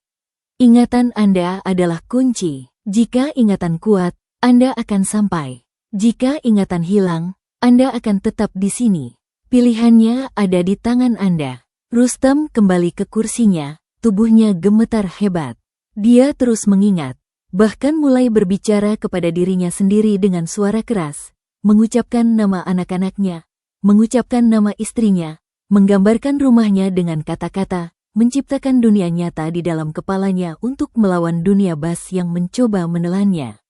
Ingatan Anda adalah kunci. Jika ingatan kuat, Anda akan sampai. Jika ingatan hilang, Anda akan tetap di sini. Pilihannya ada di tangan Anda." Rustam kembali ke kursinya, tubuhnya gemetar hebat. Dia terus mengingat, bahkan mulai berbicara kepada dirinya sendiri dengan suara keras, mengucapkan nama anak-anaknya, mengucapkan nama istrinya, menggambarkan rumahnya dengan kata-kata, menciptakan dunia nyata di dalam kepalanya untuk melawan dunia bas yang mencoba menelannya.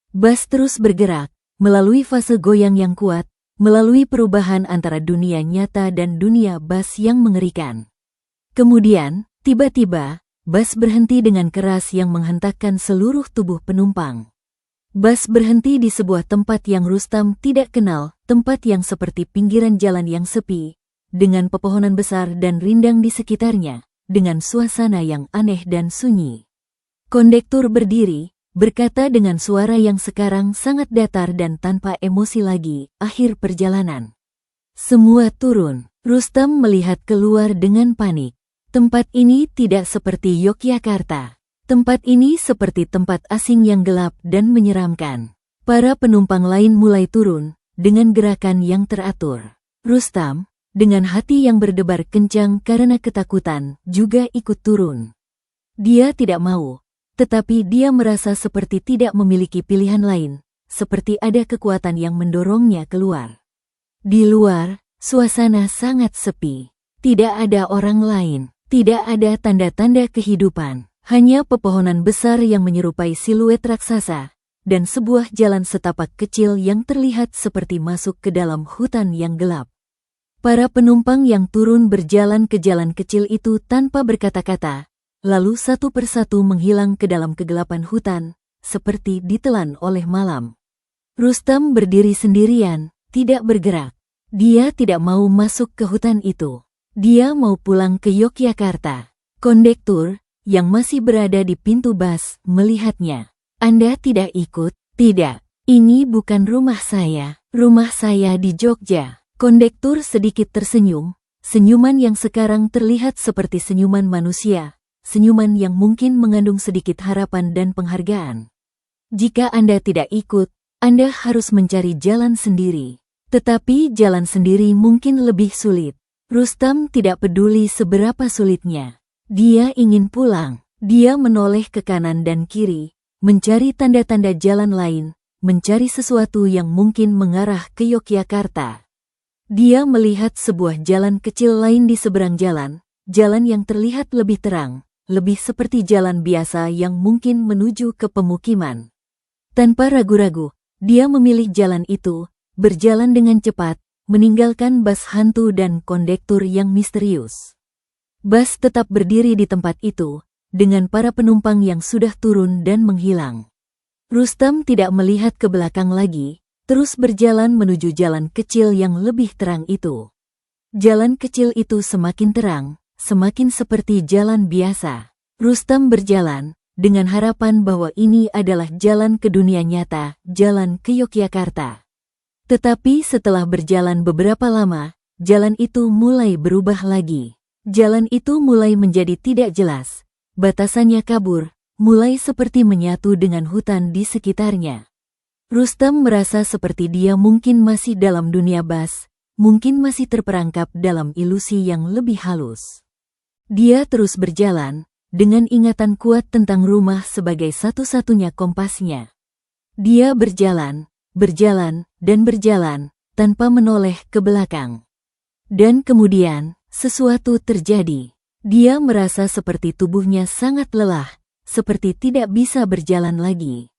Bas terus bergerak, melalui fase goyang yang kuat, melalui perubahan antara dunia nyata dan dunia bas yang mengerikan. Kemudian, tiba-tiba, bus berhenti dengan keras yang menghentakkan seluruh tubuh penumpang. Bus berhenti di sebuah tempat yang Rustam tidak kenal, tempat yang seperti pinggiran jalan yang sepi, dengan pepohonan besar dan rindang di sekitarnya, dengan suasana yang aneh dan sunyi. Kondektur berdiri, berkata dengan suara yang sekarang sangat datar dan tanpa emosi lagi, "Akhir perjalanan. Semua turun." Rustam melihat keluar dengan panik. Tempat ini tidak seperti Yogyakarta. Tempat ini seperti tempat asing yang gelap dan menyeramkan. Para penumpang lain mulai turun, dengan gerakan yang teratur. Rustam, dengan hati yang berdebar kencang karena ketakutan, juga ikut turun. Dia tidak mau, tetapi dia merasa seperti tidak memiliki pilihan lain, seperti ada kekuatan yang mendorongnya keluar. Di luar, suasana sangat sepi. Tidak ada orang lain, tidak ada tanda-tanda kehidupan. Hanya pepohonan besar yang menyerupai siluet raksasa, dan sebuah jalan setapak kecil yang terlihat seperti masuk ke dalam hutan yang gelap. Para penumpang yang turun berjalan ke jalan kecil itu tanpa berkata-kata, lalu satu persatu menghilang ke dalam kegelapan hutan, seperti ditelan oleh malam. Rustam berdiri sendirian, tidak bergerak. Dia tidak mau masuk ke hutan itu. Dia mau pulang ke Yogyakarta. Kondektur, yang masih berada di pintu bus, melihatnya. "Anda tidak ikut?" "Tidak, ini bukan rumah saya di Jogja." Kondektur sedikit tersenyum, senyuman yang sekarang terlihat seperti senyuman manusia, senyuman yang mungkin mengandung sedikit harapan dan penghargaan. "Jika Anda tidak ikut, Anda harus mencari jalan sendiri." Tetapi jalan sendiri mungkin lebih sulit. Rustam tidak peduli seberapa sulitnya. Dia ingin pulang. Dia menoleh ke kanan dan kiri, mencari tanda-tanda jalan lain, mencari sesuatu yang mungkin mengarah ke Yogyakarta. Dia melihat sebuah jalan kecil lain di seberang jalan, jalan yang terlihat lebih terang, lebih seperti jalan biasa yang mungkin menuju ke pemukiman. Tanpa ragu-ragu, dia memilih jalan itu, berjalan dengan cepat, meninggalkan bus hantu dan kondektur yang misterius. Bus tetap berdiri di tempat itu, dengan para penumpang yang sudah turun dan menghilang. Rustam tidak melihat ke belakang lagi, terus berjalan menuju jalan kecil yang lebih terang itu. Jalan kecil itu semakin terang, semakin seperti jalan biasa. Rustam berjalan, dengan harapan bahwa ini adalah jalan ke dunia nyata, jalan ke Yogyakarta. Tetapi setelah berjalan beberapa lama, jalan itu mulai berubah lagi. Jalan itu mulai menjadi tidak jelas, batasannya kabur, mulai seperti menyatu dengan hutan di sekitarnya. Rustam merasa seperti dia mungkin masih dalam dunia bas, mungkin masih terperangkap dalam ilusi yang lebih halus. Dia terus berjalan, dengan ingatan kuat tentang rumah sebagai satu-satunya kompasnya. Dia berjalan, dan berjalan, tanpa menoleh ke belakang. Dan kemudian, sesuatu terjadi. Dia merasa seperti tubuhnya sangat lelah, seperti tidak bisa berjalan lagi.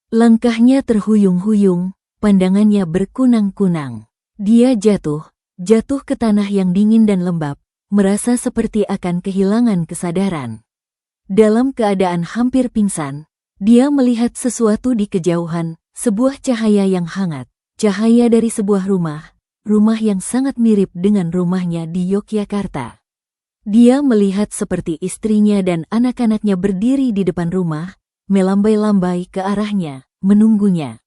Langkahnya terhuyung-huyung, pandangannya berkunang-kunang. Dia jatuh ke tanah yang dingin dan lembab, merasa seperti akan kehilangan kesadaran. Dalam keadaan hampir pingsan, dia melihat sesuatu di kejauhan, sebuah cahaya yang hangat, cahaya dari sebuah rumah yang sangat mirip dengan rumahnya di Yogyakarta. Dia melihat seperti istrinya dan anak-anaknya berdiri di depan rumah, melambai-lambai ke arahnya, menunggunya.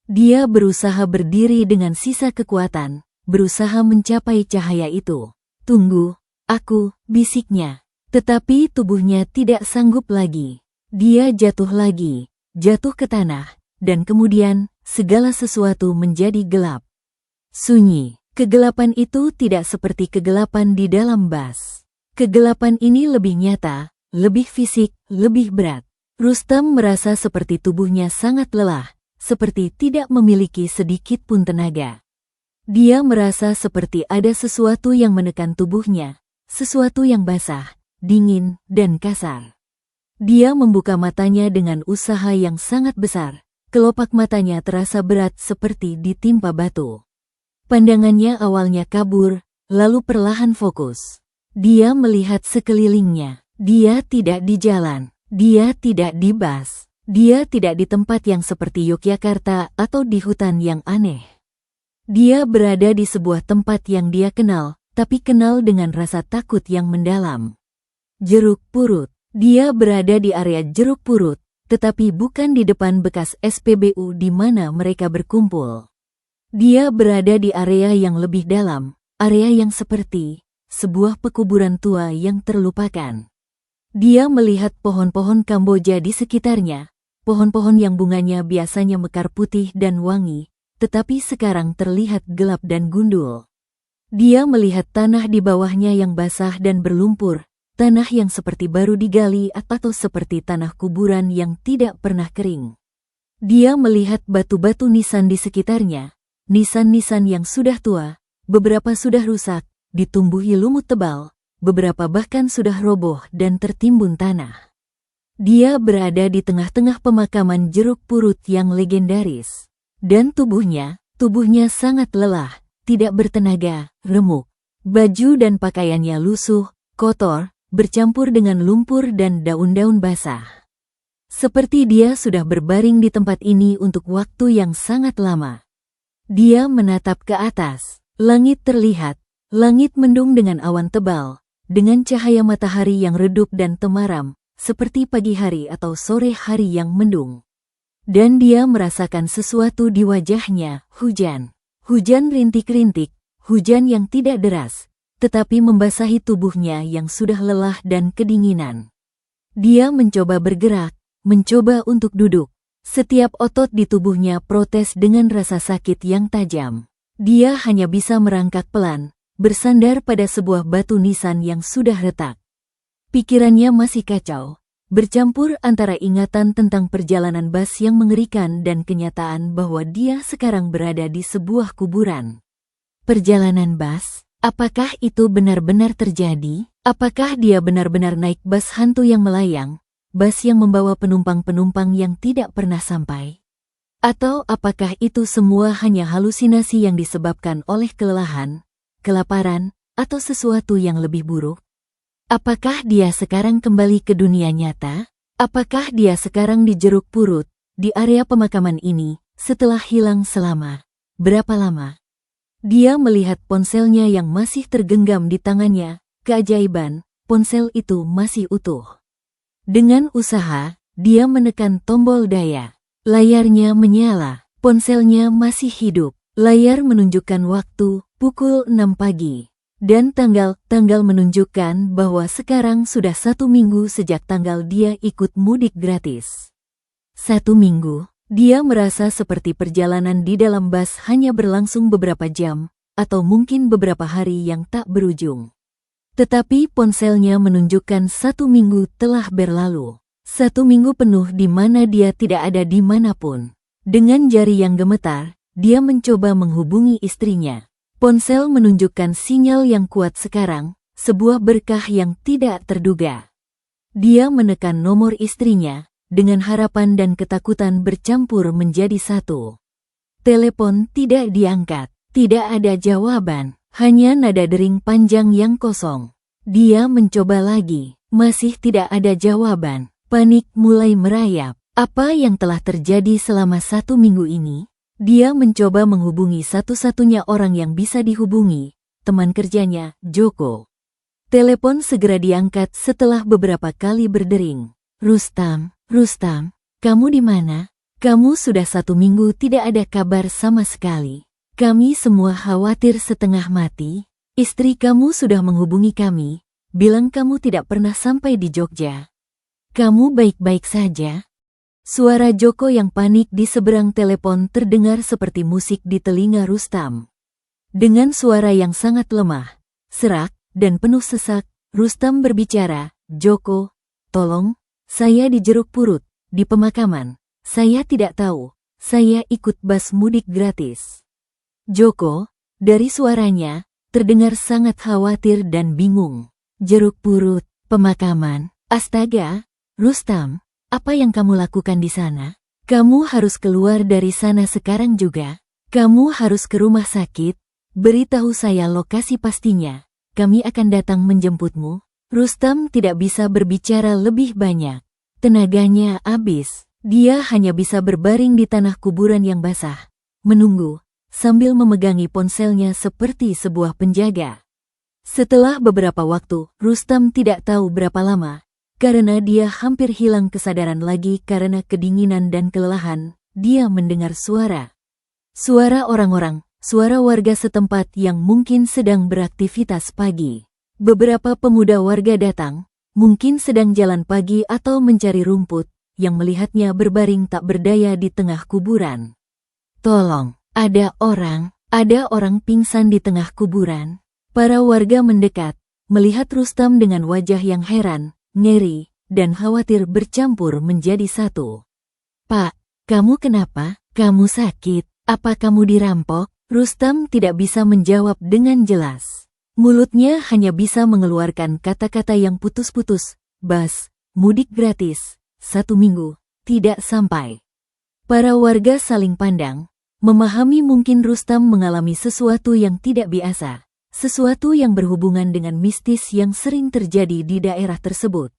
Dia berusaha berdiri dengan sisa kekuatan, berusaha mencapai cahaya itu. "Tunggu, aku," bisiknya. Tetapi tubuhnya tidak sanggup lagi. Dia jatuh lagi, jatuh ke tanah, dan kemudian segala sesuatu menjadi gelap. Sunyi. Kegelapan itu tidak seperti kegelapan di dalam bas. Kegelapan ini lebih nyata, lebih fisik, lebih berat. Rustam merasa seperti tubuhnya sangat lelah, seperti tidak memiliki sedikit pun tenaga. Dia merasa seperti ada sesuatu yang menekan tubuhnya, sesuatu yang basah, dingin, dan kasar. Dia membuka matanya dengan usaha yang sangat besar. Kelopak matanya terasa berat seperti ditimpa batu. Pandangannya awalnya kabur, lalu perlahan fokus. Dia melihat sekelilingnya. Dia tidak di jalan. Dia tidak di bus. Dia tidak di tempat yang seperti Yogyakarta atau di hutan yang aneh. Dia berada di sebuah tempat yang dia kenal, tapi kenal dengan rasa takut yang mendalam. Jeruk Purut. Dia berada di area Jeruk Purut, tetapi bukan di depan bekas SPBU di mana mereka berkumpul. Dia berada di area yang lebih dalam, area yang seperti sebuah pekuburan tua yang terlupakan. Dia melihat pohon-pohon Kamboja di sekitarnya, pohon-pohon yang bunganya biasanya mekar putih dan wangi, tetapi sekarang terlihat gelap dan gundul. Dia melihat tanah di bawahnya yang basah dan berlumpur, tanah yang seperti baru digali atau seperti tanah kuburan yang tidak pernah kering. Dia melihat batu-batu nisan di sekitarnya, nisan-nisan yang sudah tua, beberapa sudah rusak, ditumbuhi lumut tebal, beberapa bahkan sudah roboh dan tertimbun tanah. Dia berada di tengah-tengah pemakaman Jeruk Purut yang legendaris. Dan tubuhnya sangat lelah, tidak bertenaga, remuk. Baju dan pakaiannya lusuh, kotor, bercampur dengan lumpur dan daun-daun basah. Seperti dia sudah berbaring di tempat ini untuk waktu yang sangat lama. Dia menatap ke atas, langit terlihat, langit mendung dengan awan tebal, dengan cahaya matahari yang redup dan temaram, seperti pagi hari atau sore hari yang mendung. Dan dia merasakan sesuatu di wajahnya, hujan. Hujan rintik-rintik, hujan yang tidak deras, tetapi membasahi tubuhnya yang sudah lelah dan kedinginan. Dia mencoba bergerak, mencoba untuk duduk. Setiap otot di tubuhnya protes dengan rasa sakit yang tajam. Dia hanya bisa merangkak pelan, bersandar pada sebuah batu nisan yang sudah retak. Pikirannya masih kacau, bercampur antara ingatan tentang perjalanan bus yang mengerikan dan kenyataan bahwa dia sekarang berada di sebuah kuburan. Perjalanan bus? Apakah itu benar-benar terjadi? Apakah dia benar-benar naik bus hantu yang melayang, bus yang membawa penumpang-penumpang yang tidak pernah sampai? Atau apakah itu semua hanya halusinasi yang disebabkan oleh kelelahan, kelaparan, atau sesuatu yang lebih buruk? Apakah dia sekarang kembali ke dunia nyata? Apakah dia sekarang di Jeruk Purut, di area pemakaman ini, setelah hilang selama berapa lama? Dia melihat ponselnya yang masih tergenggam di tangannya, keajaiban, ponsel itu masih utuh. Dengan usaha, dia menekan tombol daya. Layarnya menyala, ponselnya masih hidup. Layar menunjukkan waktu, pukul 6 pagi. Dan tanggal menunjukkan bahwa sekarang sudah 1 minggu sejak tanggal dia ikut mudik gratis. 1 minggu, dia merasa seperti perjalanan di dalam bus hanya berlangsung beberapa jam, atau mungkin beberapa hari yang tak berujung. Tetapi ponselnya menunjukkan 1 minggu telah berlalu. 1 minggu penuh di mana dia tidak ada di manapun. Dengan jari yang gemetar, dia mencoba menghubungi istrinya. Ponsel menunjukkan sinyal yang kuat sekarang, sebuah berkah yang tidak terduga. Dia menekan nomor istrinya, dengan harapan dan ketakutan bercampur menjadi satu. Telepon tidak diangkat, tidak ada jawaban, hanya nada dering panjang yang kosong. Dia mencoba lagi, masih tidak ada jawaban. Panik mulai merayap. Apa yang telah terjadi selama 1 minggu ini? Dia mencoba menghubungi satu-satunya orang yang bisa dihubungi, teman kerjanya, Joko. Telepon segera diangkat setelah beberapa kali berdering. Rustam, kamu di mana? Kamu sudah 1 minggu tidak ada kabar sama sekali. Kami semua khawatir setengah mati. Istri kamu sudah menghubungi kami, bilang kamu tidak pernah sampai di Jogja. Kamu baik-baik saja? Suara Joko yang panik di seberang telepon terdengar seperti musik di telinga Rustam. Dengan suara yang sangat lemah, serak, dan penuh sesak, Rustam berbicara, Joko, tolong, saya di Jeruk Purut, di pemakaman. Saya tidak tahu, saya ikut bus mudik gratis. Joko, dari suaranya, terdengar sangat khawatir dan bingung. Jeruk Purut, pemakaman, astaga, Rustam. Apa yang kamu lakukan di sana? Kamu harus keluar dari sana sekarang juga. Kamu harus ke rumah sakit. Beritahu saya lokasi pastinya. Kami akan datang menjemputmu. Rustam tidak bisa berbicara lebih banyak. Tenaganya habis. Dia hanya bisa berbaring di tanah kuburan yang basah, menunggu, sambil memegangi ponselnya seperti sebuah penjaga. Setelah beberapa waktu, Rustam tidak tahu berapa lama, karena dia hampir hilang kesadaran lagi karena kedinginan dan kelelahan, dia mendengar suara. Suara orang-orang, suara warga setempat yang mungkin sedang beraktivitas pagi. Beberapa pemuda warga datang, mungkin sedang jalan pagi atau mencari rumput, yang melihatnya berbaring tak berdaya di tengah kuburan. Tolong, ada orang pingsan di tengah kuburan. Para warga mendekat, melihat Rustam dengan wajah yang heran, ngeri, dan khawatir bercampur menjadi satu. Pak, kamu kenapa? Kamu sakit? Apa kamu dirampok? Rustam tidak bisa menjawab dengan jelas. Mulutnya hanya bisa mengeluarkan kata-kata yang putus-putus. Bas, mudik gratis, 1 minggu, tidak sampai. Para warga saling pandang, memahami mungkin Rustam mengalami sesuatu yang tidak biasa. Sesuatu yang berhubungan dengan mistis yang sering terjadi di daerah tersebut.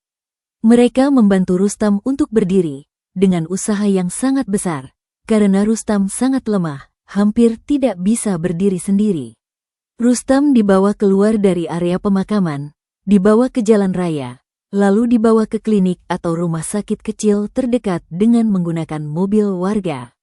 Mereka membantu Rustam untuk berdiri, dengan usaha yang sangat besar, karena Rustam sangat lemah, hampir tidak bisa berdiri sendiri. Rustam dibawa keluar dari area pemakaman, dibawa ke jalan raya, lalu dibawa ke klinik atau rumah sakit kecil terdekat dengan menggunakan mobil warga.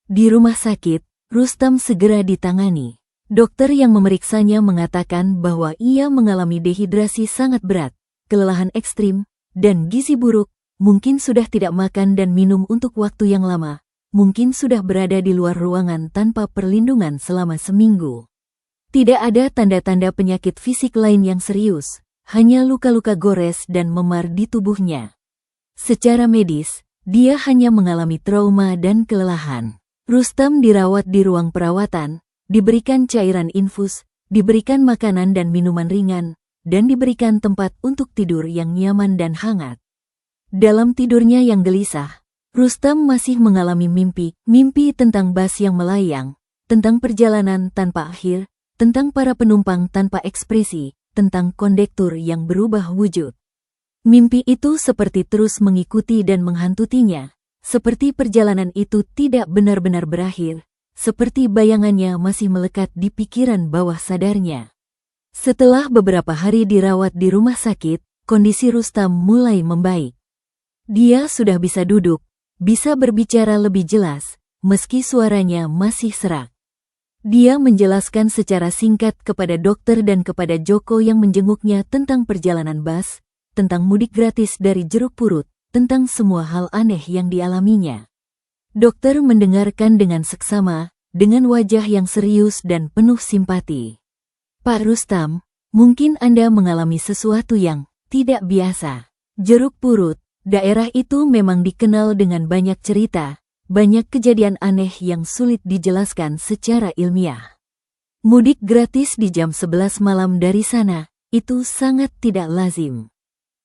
Di rumah sakit, Rustam segera ditangani. Dokter yang memeriksanya mengatakan bahwa ia mengalami dehidrasi sangat berat, kelelahan ekstrim, dan gizi buruk, mungkin sudah tidak makan dan minum untuk waktu yang lama, mungkin sudah berada di luar ruangan tanpa perlindungan selama seminggu. Tidak ada tanda-tanda penyakit fisik lain yang serius, hanya luka-luka gores dan memar di tubuhnya. Secara medis, dia hanya mengalami trauma dan kelelahan. Rustam dirawat di ruang perawatan, diberikan cairan infus, diberikan makanan dan minuman ringan, dan diberikan tempat untuk tidur yang nyaman dan hangat. Dalam tidurnya yang gelisah, Rustam masih mengalami mimpi tentang bas yang melayang, tentang perjalanan tanpa akhir, tentang para penumpang tanpa ekspresi, tentang kondektur yang berubah wujud. Mimpi itu seperti terus mengikuti dan menghantutinya, seperti perjalanan itu tidak benar-benar berakhir, seperti bayangannya masih melekat di pikiran bawah sadarnya. Setelah beberapa hari dirawat di rumah sakit, kondisi Rustam mulai membaik. Dia sudah bisa duduk, bisa berbicara lebih jelas, meski suaranya masih serak. Dia menjelaskan secara singkat kepada dokter dan kepada Joko yang menjenguknya tentang perjalanan bas, tentang mudik gratis dari Jeruk Purut, tentang semua hal aneh yang dialaminya. Dokter mendengarkan dengan seksama, dengan wajah yang serius dan penuh simpati. Pak Rustam, mungkin Anda mengalami sesuatu yang tidak biasa. Jeruk Purut, daerah itu memang dikenal dengan banyak cerita, banyak kejadian aneh yang sulit dijelaskan secara ilmiah. Mudik gratis di jam 11 malam dari sana, itu sangat tidak lazim.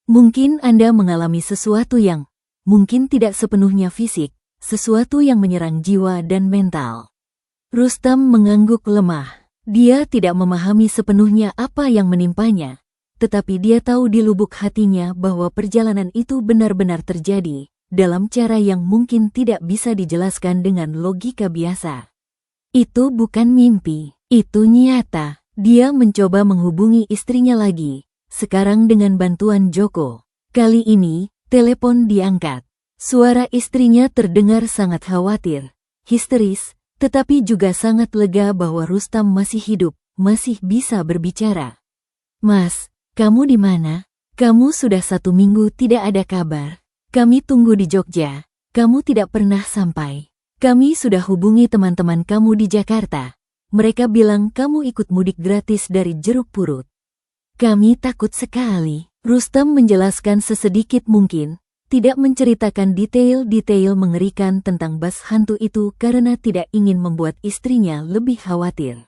Mungkin Anda mengalami sesuatu yang mungkin tidak sepenuhnya fisik, sesuatu yang menyerang jiwa dan mental. Rustam mengangguk lemah. Dia tidak memahami sepenuhnya apa yang menimpanya, tetapi dia tahu di lubuk hatinya bahwa perjalanan itu benar-benar terjadi, dalam cara yang mungkin tidak bisa dijelaskan dengan logika biasa. Itu bukan mimpi, itu nyata. Dia mencoba menghubungi istrinya lagi, sekarang dengan bantuan Joko. Kali ini, telepon diangkat. Suara istrinya terdengar sangat khawatir, histeris, tetapi juga sangat lega bahwa Rustam masih hidup, masih bisa berbicara. Mas, kamu di mana? Kamu sudah 1 minggu tidak ada kabar. Kami tunggu di Jogja, kamu tidak pernah sampai. Kami sudah hubungi teman-teman kamu di Jakarta. Mereka bilang kamu ikut mudik gratis dari Jeruk Purut. Kami takut sekali. Rustam menjelaskan sesedikit mungkin, tidak menceritakan detail-detail mengerikan tentang bas hantu itu karena tidak ingin membuat istrinya lebih khawatir.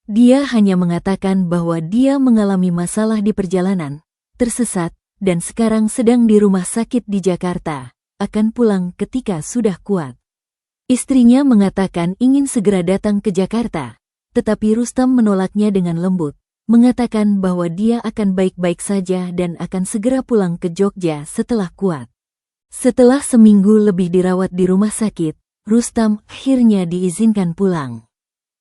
Dia hanya mengatakan bahwa dia mengalami masalah di perjalanan, tersesat, dan sekarang sedang di rumah sakit di Jakarta, akan pulang ketika sudah kuat. Istrinya mengatakan ingin segera datang ke Jakarta, tetapi Rustam menolaknya dengan lembut. mengatakan bahwa dia akan baik-baik saja dan akan segera pulang ke Jogja setelah kuat. Setelah seminggu lebih dirawat di rumah sakit, Rustam akhirnya diizinkan pulang.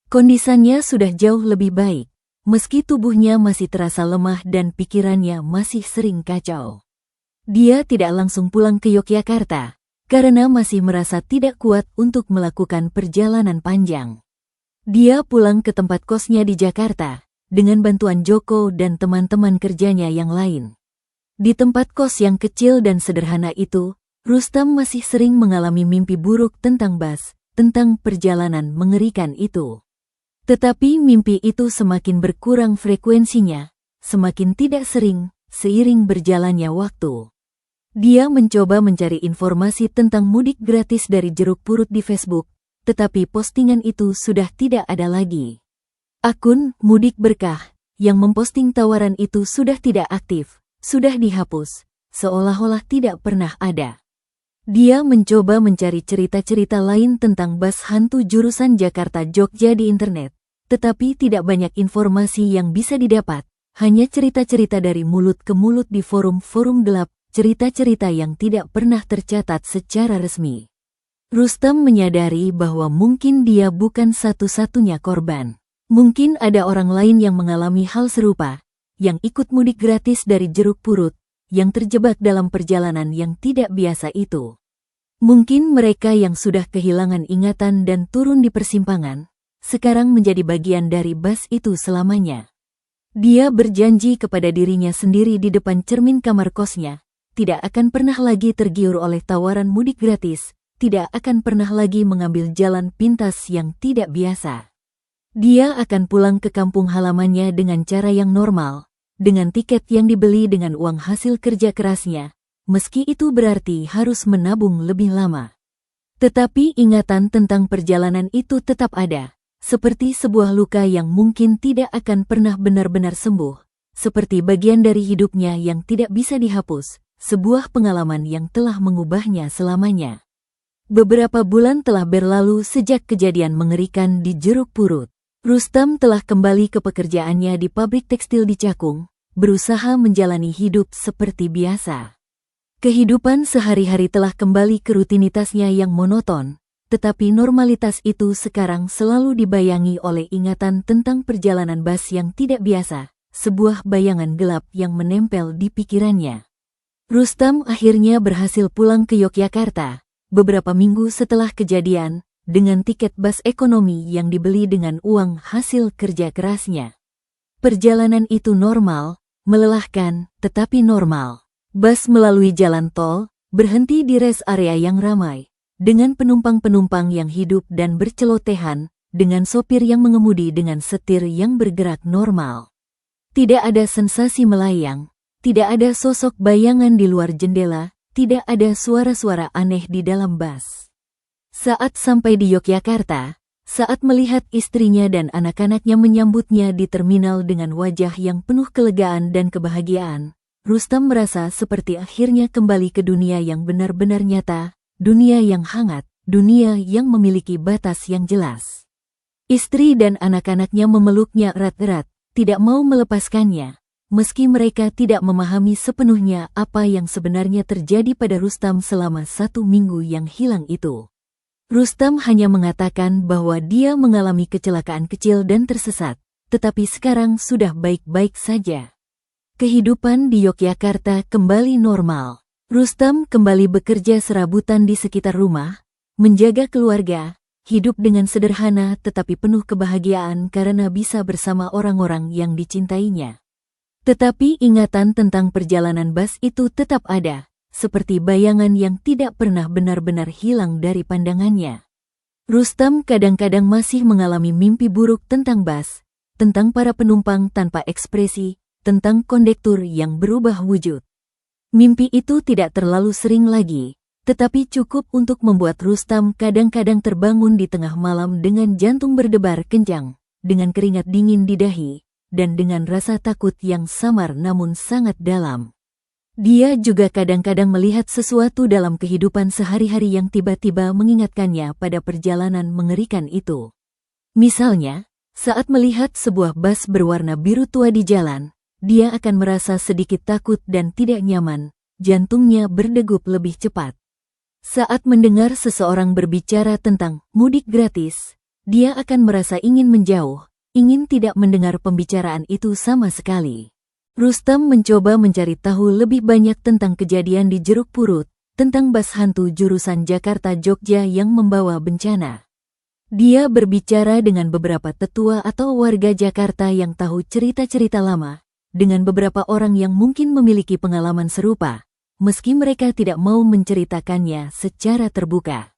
Kondisinya sudah jauh lebih baik, meski tubuhnya masih terasa lemah dan pikirannya masih sering kacau. Dia tidak langsung pulang ke Yogyakarta, karena masih merasa tidak kuat untuk melakukan perjalanan panjang. Dia pulang ke tempat kosnya di Jakarta, dengan bantuan Joko dan teman-teman kerjanya yang lain. Di tempat kos yang kecil dan sederhana itu, Rustam masih sering mengalami mimpi buruk tentang Bas, tentang perjalanan mengerikan itu. Tetapi mimpi itu semakin berkurang frekuensinya, semakin tidak sering, seiring berjalannya waktu. Dia mencoba mencari informasi tentang mudik gratis dari Jeruk Purut di Facebook, tetapi postingan itu sudah tidak ada lagi. Akun Mudik Berkah yang memposting tawaran itu sudah tidak aktif, sudah dihapus, seolah-olah tidak pernah ada. Dia mencoba mencari cerita-cerita lain tentang bas hantu jurusan Jakarta-Jogja di internet, tetapi tidak banyak informasi yang bisa didapat, hanya cerita-cerita dari mulut ke mulut di forum-forum gelap, cerita-cerita yang tidak pernah tercatat secara resmi. Rustam menyadari bahwa mungkin dia bukan satu-satunya korban. Mungkin ada orang lain yang mengalami hal serupa, yang ikut mudik gratis dari Jeruk Purut, yang terjebak dalam perjalanan yang tidak biasa itu. Mungkin mereka yang sudah kehilangan ingatan dan turun di persimpangan, sekarang menjadi bagian dari bas itu selamanya. Dia berjanji kepada dirinya sendiri di depan cermin kamar kosnya, tidak akan pernah lagi tergiur oleh tawaran mudik gratis, tidak akan pernah lagi mengambil jalan pintas yang tidak biasa. Dia akan pulang ke kampung halamannya dengan cara yang normal, dengan tiket yang dibeli dengan uang hasil kerja kerasnya, meski itu berarti harus menabung lebih lama. Tetapi ingatan tentang perjalanan itu tetap ada, seperti sebuah luka yang mungkin tidak akan pernah benar-benar sembuh, seperti bagian dari hidupnya yang tidak bisa dihapus, sebuah pengalaman yang telah mengubahnya selamanya. Beberapa bulan telah berlalu sejak kejadian mengerikan di Jeruk Purut. Rustam telah kembali ke pekerjaannya di pabrik tekstil di Cakung, berusaha menjalani hidup seperti biasa. Kehidupan sehari-hari telah kembali ke rutinitasnya yang monoton, tetapi normalitas itu sekarang selalu dibayangi oleh ingatan tentang perjalanan bas yang tidak biasa, sebuah bayangan gelap yang menempel di pikirannya. Rustam akhirnya berhasil pulang ke Yogyakarta, beberapa minggu setelah kejadian, dengan tiket bas ekonomi yang dibeli dengan uang hasil kerja kerasnya. Perjalanan itu normal, melelahkan, tetapi normal. Bas melalui jalan tol, berhenti di rest area yang ramai, dengan penumpang-penumpang yang hidup dan bercelotehan, dengan sopir yang mengemudi dengan setir yang bergerak normal. Tidak ada sensasi melayang, tidak ada sosok bayangan di luar jendela, tidak ada suara-suara aneh di dalam bas. Saat sampai di Yogyakarta, saat melihat istrinya dan anak-anaknya menyambutnya di terminal dengan wajah yang penuh kelegaan dan kebahagiaan, Rustam merasa seperti akhirnya kembali ke dunia yang benar-benar nyata, dunia yang hangat, dunia yang memiliki batas yang jelas. Istri dan anak-anaknya memeluknya erat-erat, tidak mau melepaskannya, meski mereka tidak memahami sepenuhnya apa yang sebenarnya terjadi pada Rustam selama 1 minggu yang hilang itu. Rustam hanya mengatakan bahwa dia mengalami kecelakaan kecil dan tersesat, tetapi sekarang sudah baik-baik saja. Kehidupan di Yogyakarta kembali normal. Rustam kembali bekerja serabutan di sekitar rumah, menjaga keluarga, hidup dengan sederhana tetapi penuh kebahagiaan karena bisa bersama orang-orang yang dicintainya. Tetapi ingatan tentang perjalanan bas itu tetap ada, seperti bayangan yang tidak pernah benar-benar hilang dari pandangannya. Rustam kadang-kadang masih mengalami mimpi buruk tentang bas, tentang para penumpang tanpa ekspresi, tentang kondektur yang berubah wujud. Mimpi itu tidak terlalu sering lagi, tetapi cukup untuk membuat Rustam kadang-kadang terbangun di tengah malam dengan jantung berdebar kencang, dengan keringat dingin di dahi, dan dengan rasa takut yang samar namun sangat dalam. Dia juga kadang-kadang melihat sesuatu dalam kehidupan sehari-hari yang tiba-tiba mengingatkannya pada perjalanan mengerikan itu. Misalnya, Saat melihat sebuah bas berwarna biru tua di jalan, dia akan merasa sedikit takut dan tidak nyaman, jantungnya berdegup lebih cepat. Saat mendengar seseorang berbicara tentang mudik gratis, dia akan merasa ingin menjauh, ingin tidak mendengar pembicaraan itu sama sekali. Rustam mencoba mencari tahu lebih banyak tentang kejadian di Jeruk Purut, tentang bas hantu jurusan Jakarta-Jogja yang membawa bencana. Dia berbicara dengan beberapa tetua atau warga Jakarta yang tahu cerita-cerita lama, dengan beberapa orang yang mungkin memiliki pengalaman serupa, meski mereka tidak mau menceritakannya secara terbuka.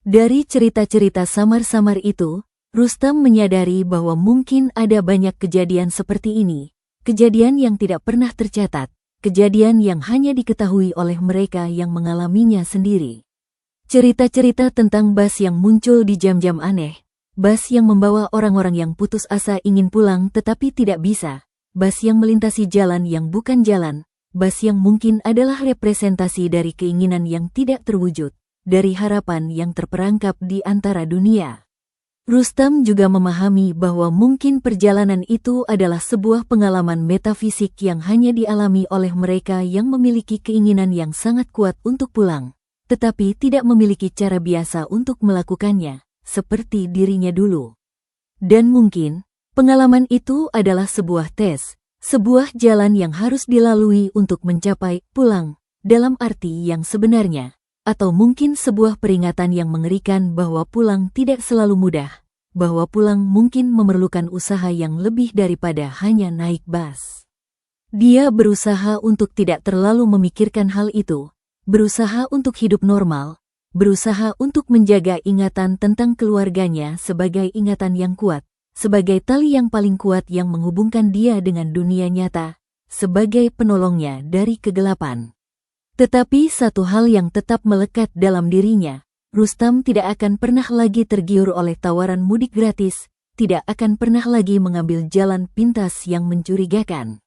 Dari cerita-cerita samar-samar itu, Rustam menyadari bahwa mungkin ada banyak kejadian seperti ini, kejadian yang tidak pernah tercatat, kejadian yang hanya diketahui oleh mereka yang mengalaminya sendiri. Cerita-cerita tentang bas yang muncul di jam-jam aneh, bas yang membawa orang-orang yang putus asa ingin pulang tetapi tidak bisa, bas yang melintasi jalan yang bukan jalan, bas yang mungkin adalah representasi dari keinginan yang tidak terwujud, dari harapan yang terperangkap di antara dunia. Rustam juga memahami bahwa mungkin perjalanan itu adalah sebuah pengalaman metafisik yang hanya dialami oleh mereka yang memiliki keinginan yang sangat kuat untuk pulang, tetapi tidak memiliki cara biasa untuk melakukannya, seperti dirinya dulu. Dan mungkin pengalaman itu adalah sebuah tes, sebuah jalan yang harus dilalui untuk mencapai pulang, dalam arti yang sebenarnya, atau mungkin sebuah peringatan yang mengerikan bahwa pulang tidak selalu mudah, bahwa pulang mungkin memerlukan usaha yang lebih daripada hanya naik bas. Dia berusaha untuk tidak terlalu memikirkan hal itu, berusaha untuk hidup normal, berusaha untuk menjaga ingatan tentang keluarganya sebagai ingatan yang kuat, sebagai tali yang paling kuat yang menghubungkan dia dengan dunia nyata, sebagai penolongnya dari kegelapan. Tetapi satu hal yang tetap melekat dalam dirinya, Rustam tidak akan pernah lagi tergiur oleh tawaran mudik gratis, tidak akan pernah lagi mengambil jalan pintas yang mencurigakan.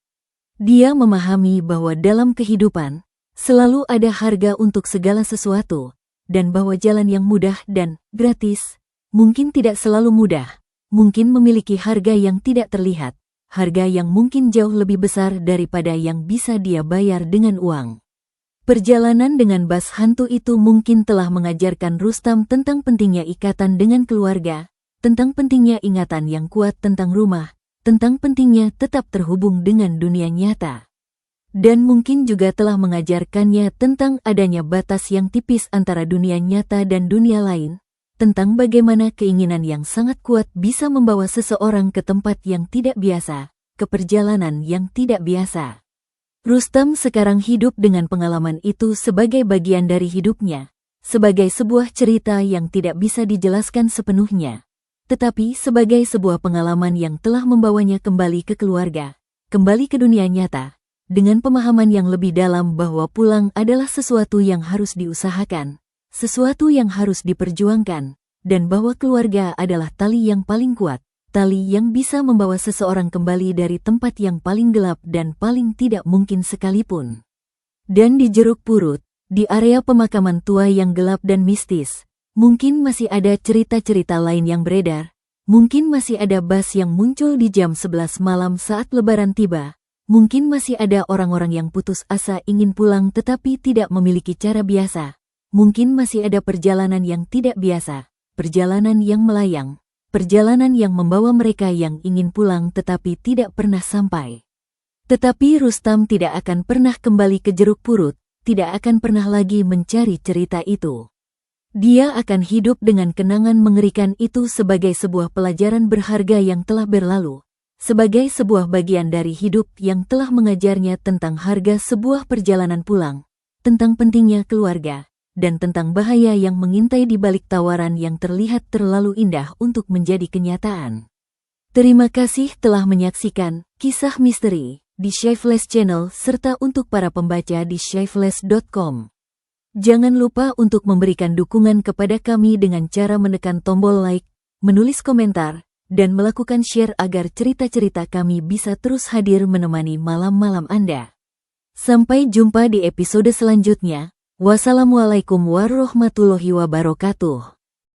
Dia memahami bahwa dalam kehidupan, selalu ada harga untuk segala sesuatu, dan bahwa jalan yang mudah dan gratis, mungkin tidak selalu mudah, mungkin memiliki harga yang tidak terlihat, harga yang mungkin jauh lebih besar daripada yang bisa dia bayar dengan uang. Perjalanan dengan bas hantu itu mungkin telah mengajarkan Rustam tentang pentingnya ikatan dengan keluarga, tentang pentingnya ingatan yang kuat tentang rumah, tentang pentingnya tetap terhubung dengan dunia nyata. Dan mungkin juga telah mengajarkannya tentang adanya batas yang tipis antara dunia nyata dan dunia lain, tentang bagaimana keinginan yang sangat kuat bisa membawa seseorang ke tempat yang tidak biasa, ke perjalanan yang tidak biasa. Rustam sekarang hidup dengan pengalaman itu sebagai bagian dari hidupnya, sebagai sebuah cerita yang tidak bisa dijelaskan sepenuhnya, tetapi sebagai sebuah pengalaman yang telah membawanya kembali ke keluarga, kembali ke dunia nyata, dengan pemahaman yang lebih dalam bahwa pulang adalah sesuatu yang harus diusahakan, sesuatu yang harus diperjuangkan, dan bahwa keluarga adalah tali yang paling kuat, tali yang bisa membawa seseorang kembali dari tempat yang paling gelap dan paling tidak mungkin sekalipun. Dan di Jeruk Purut, di area pemakaman tua yang gelap dan mistis, mungkin masih ada cerita-cerita lain yang beredar, mungkin masih ada bas yang muncul di jam 11 malam saat lebaran tiba, mungkin masih ada orang-orang yang putus asa ingin pulang tetapi tidak memiliki cara biasa. Mungkin masih ada perjalanan yang tidak biasa, perjalanan yang melayang, perjalanan yang membawa mereka yang ingin pulang tetapi tidak pernah sampai. Tetapi Rustam tidak akan pernah kembali ke Jeruk Purut, tidak akan pernah lagi mencari cerita itu. Dia akan hidup dengan kenangan mengerikan itu sebagai sebuah pelajaran berharga yang telah berlalu, sebagai sebuah bagian dari hidup yang telah mengajarnya tentang harga sebuah perjalanan pulang, tentang pentingnya keluarga, dan tentang bahaya yang mengintai di balik tawaran yang terlihat terlalu indah untuk menjadi kenyataan. Terima kasih telah menyaksikan Kisah Misteri di Shyflash Channel serta untuk para pembaca di shyflash.com. Jangan lupa untuk memberikan dukungan kepada kami dengan cara menekan tombol like, menulis komentar, dan melakukan share agar cerita-cerita kami bisa terus hadir menemani malam-malam Anda. Sampai jumpa di episode selanjutnya. Wassalamualaikum warahmatullahi wabarakatuh.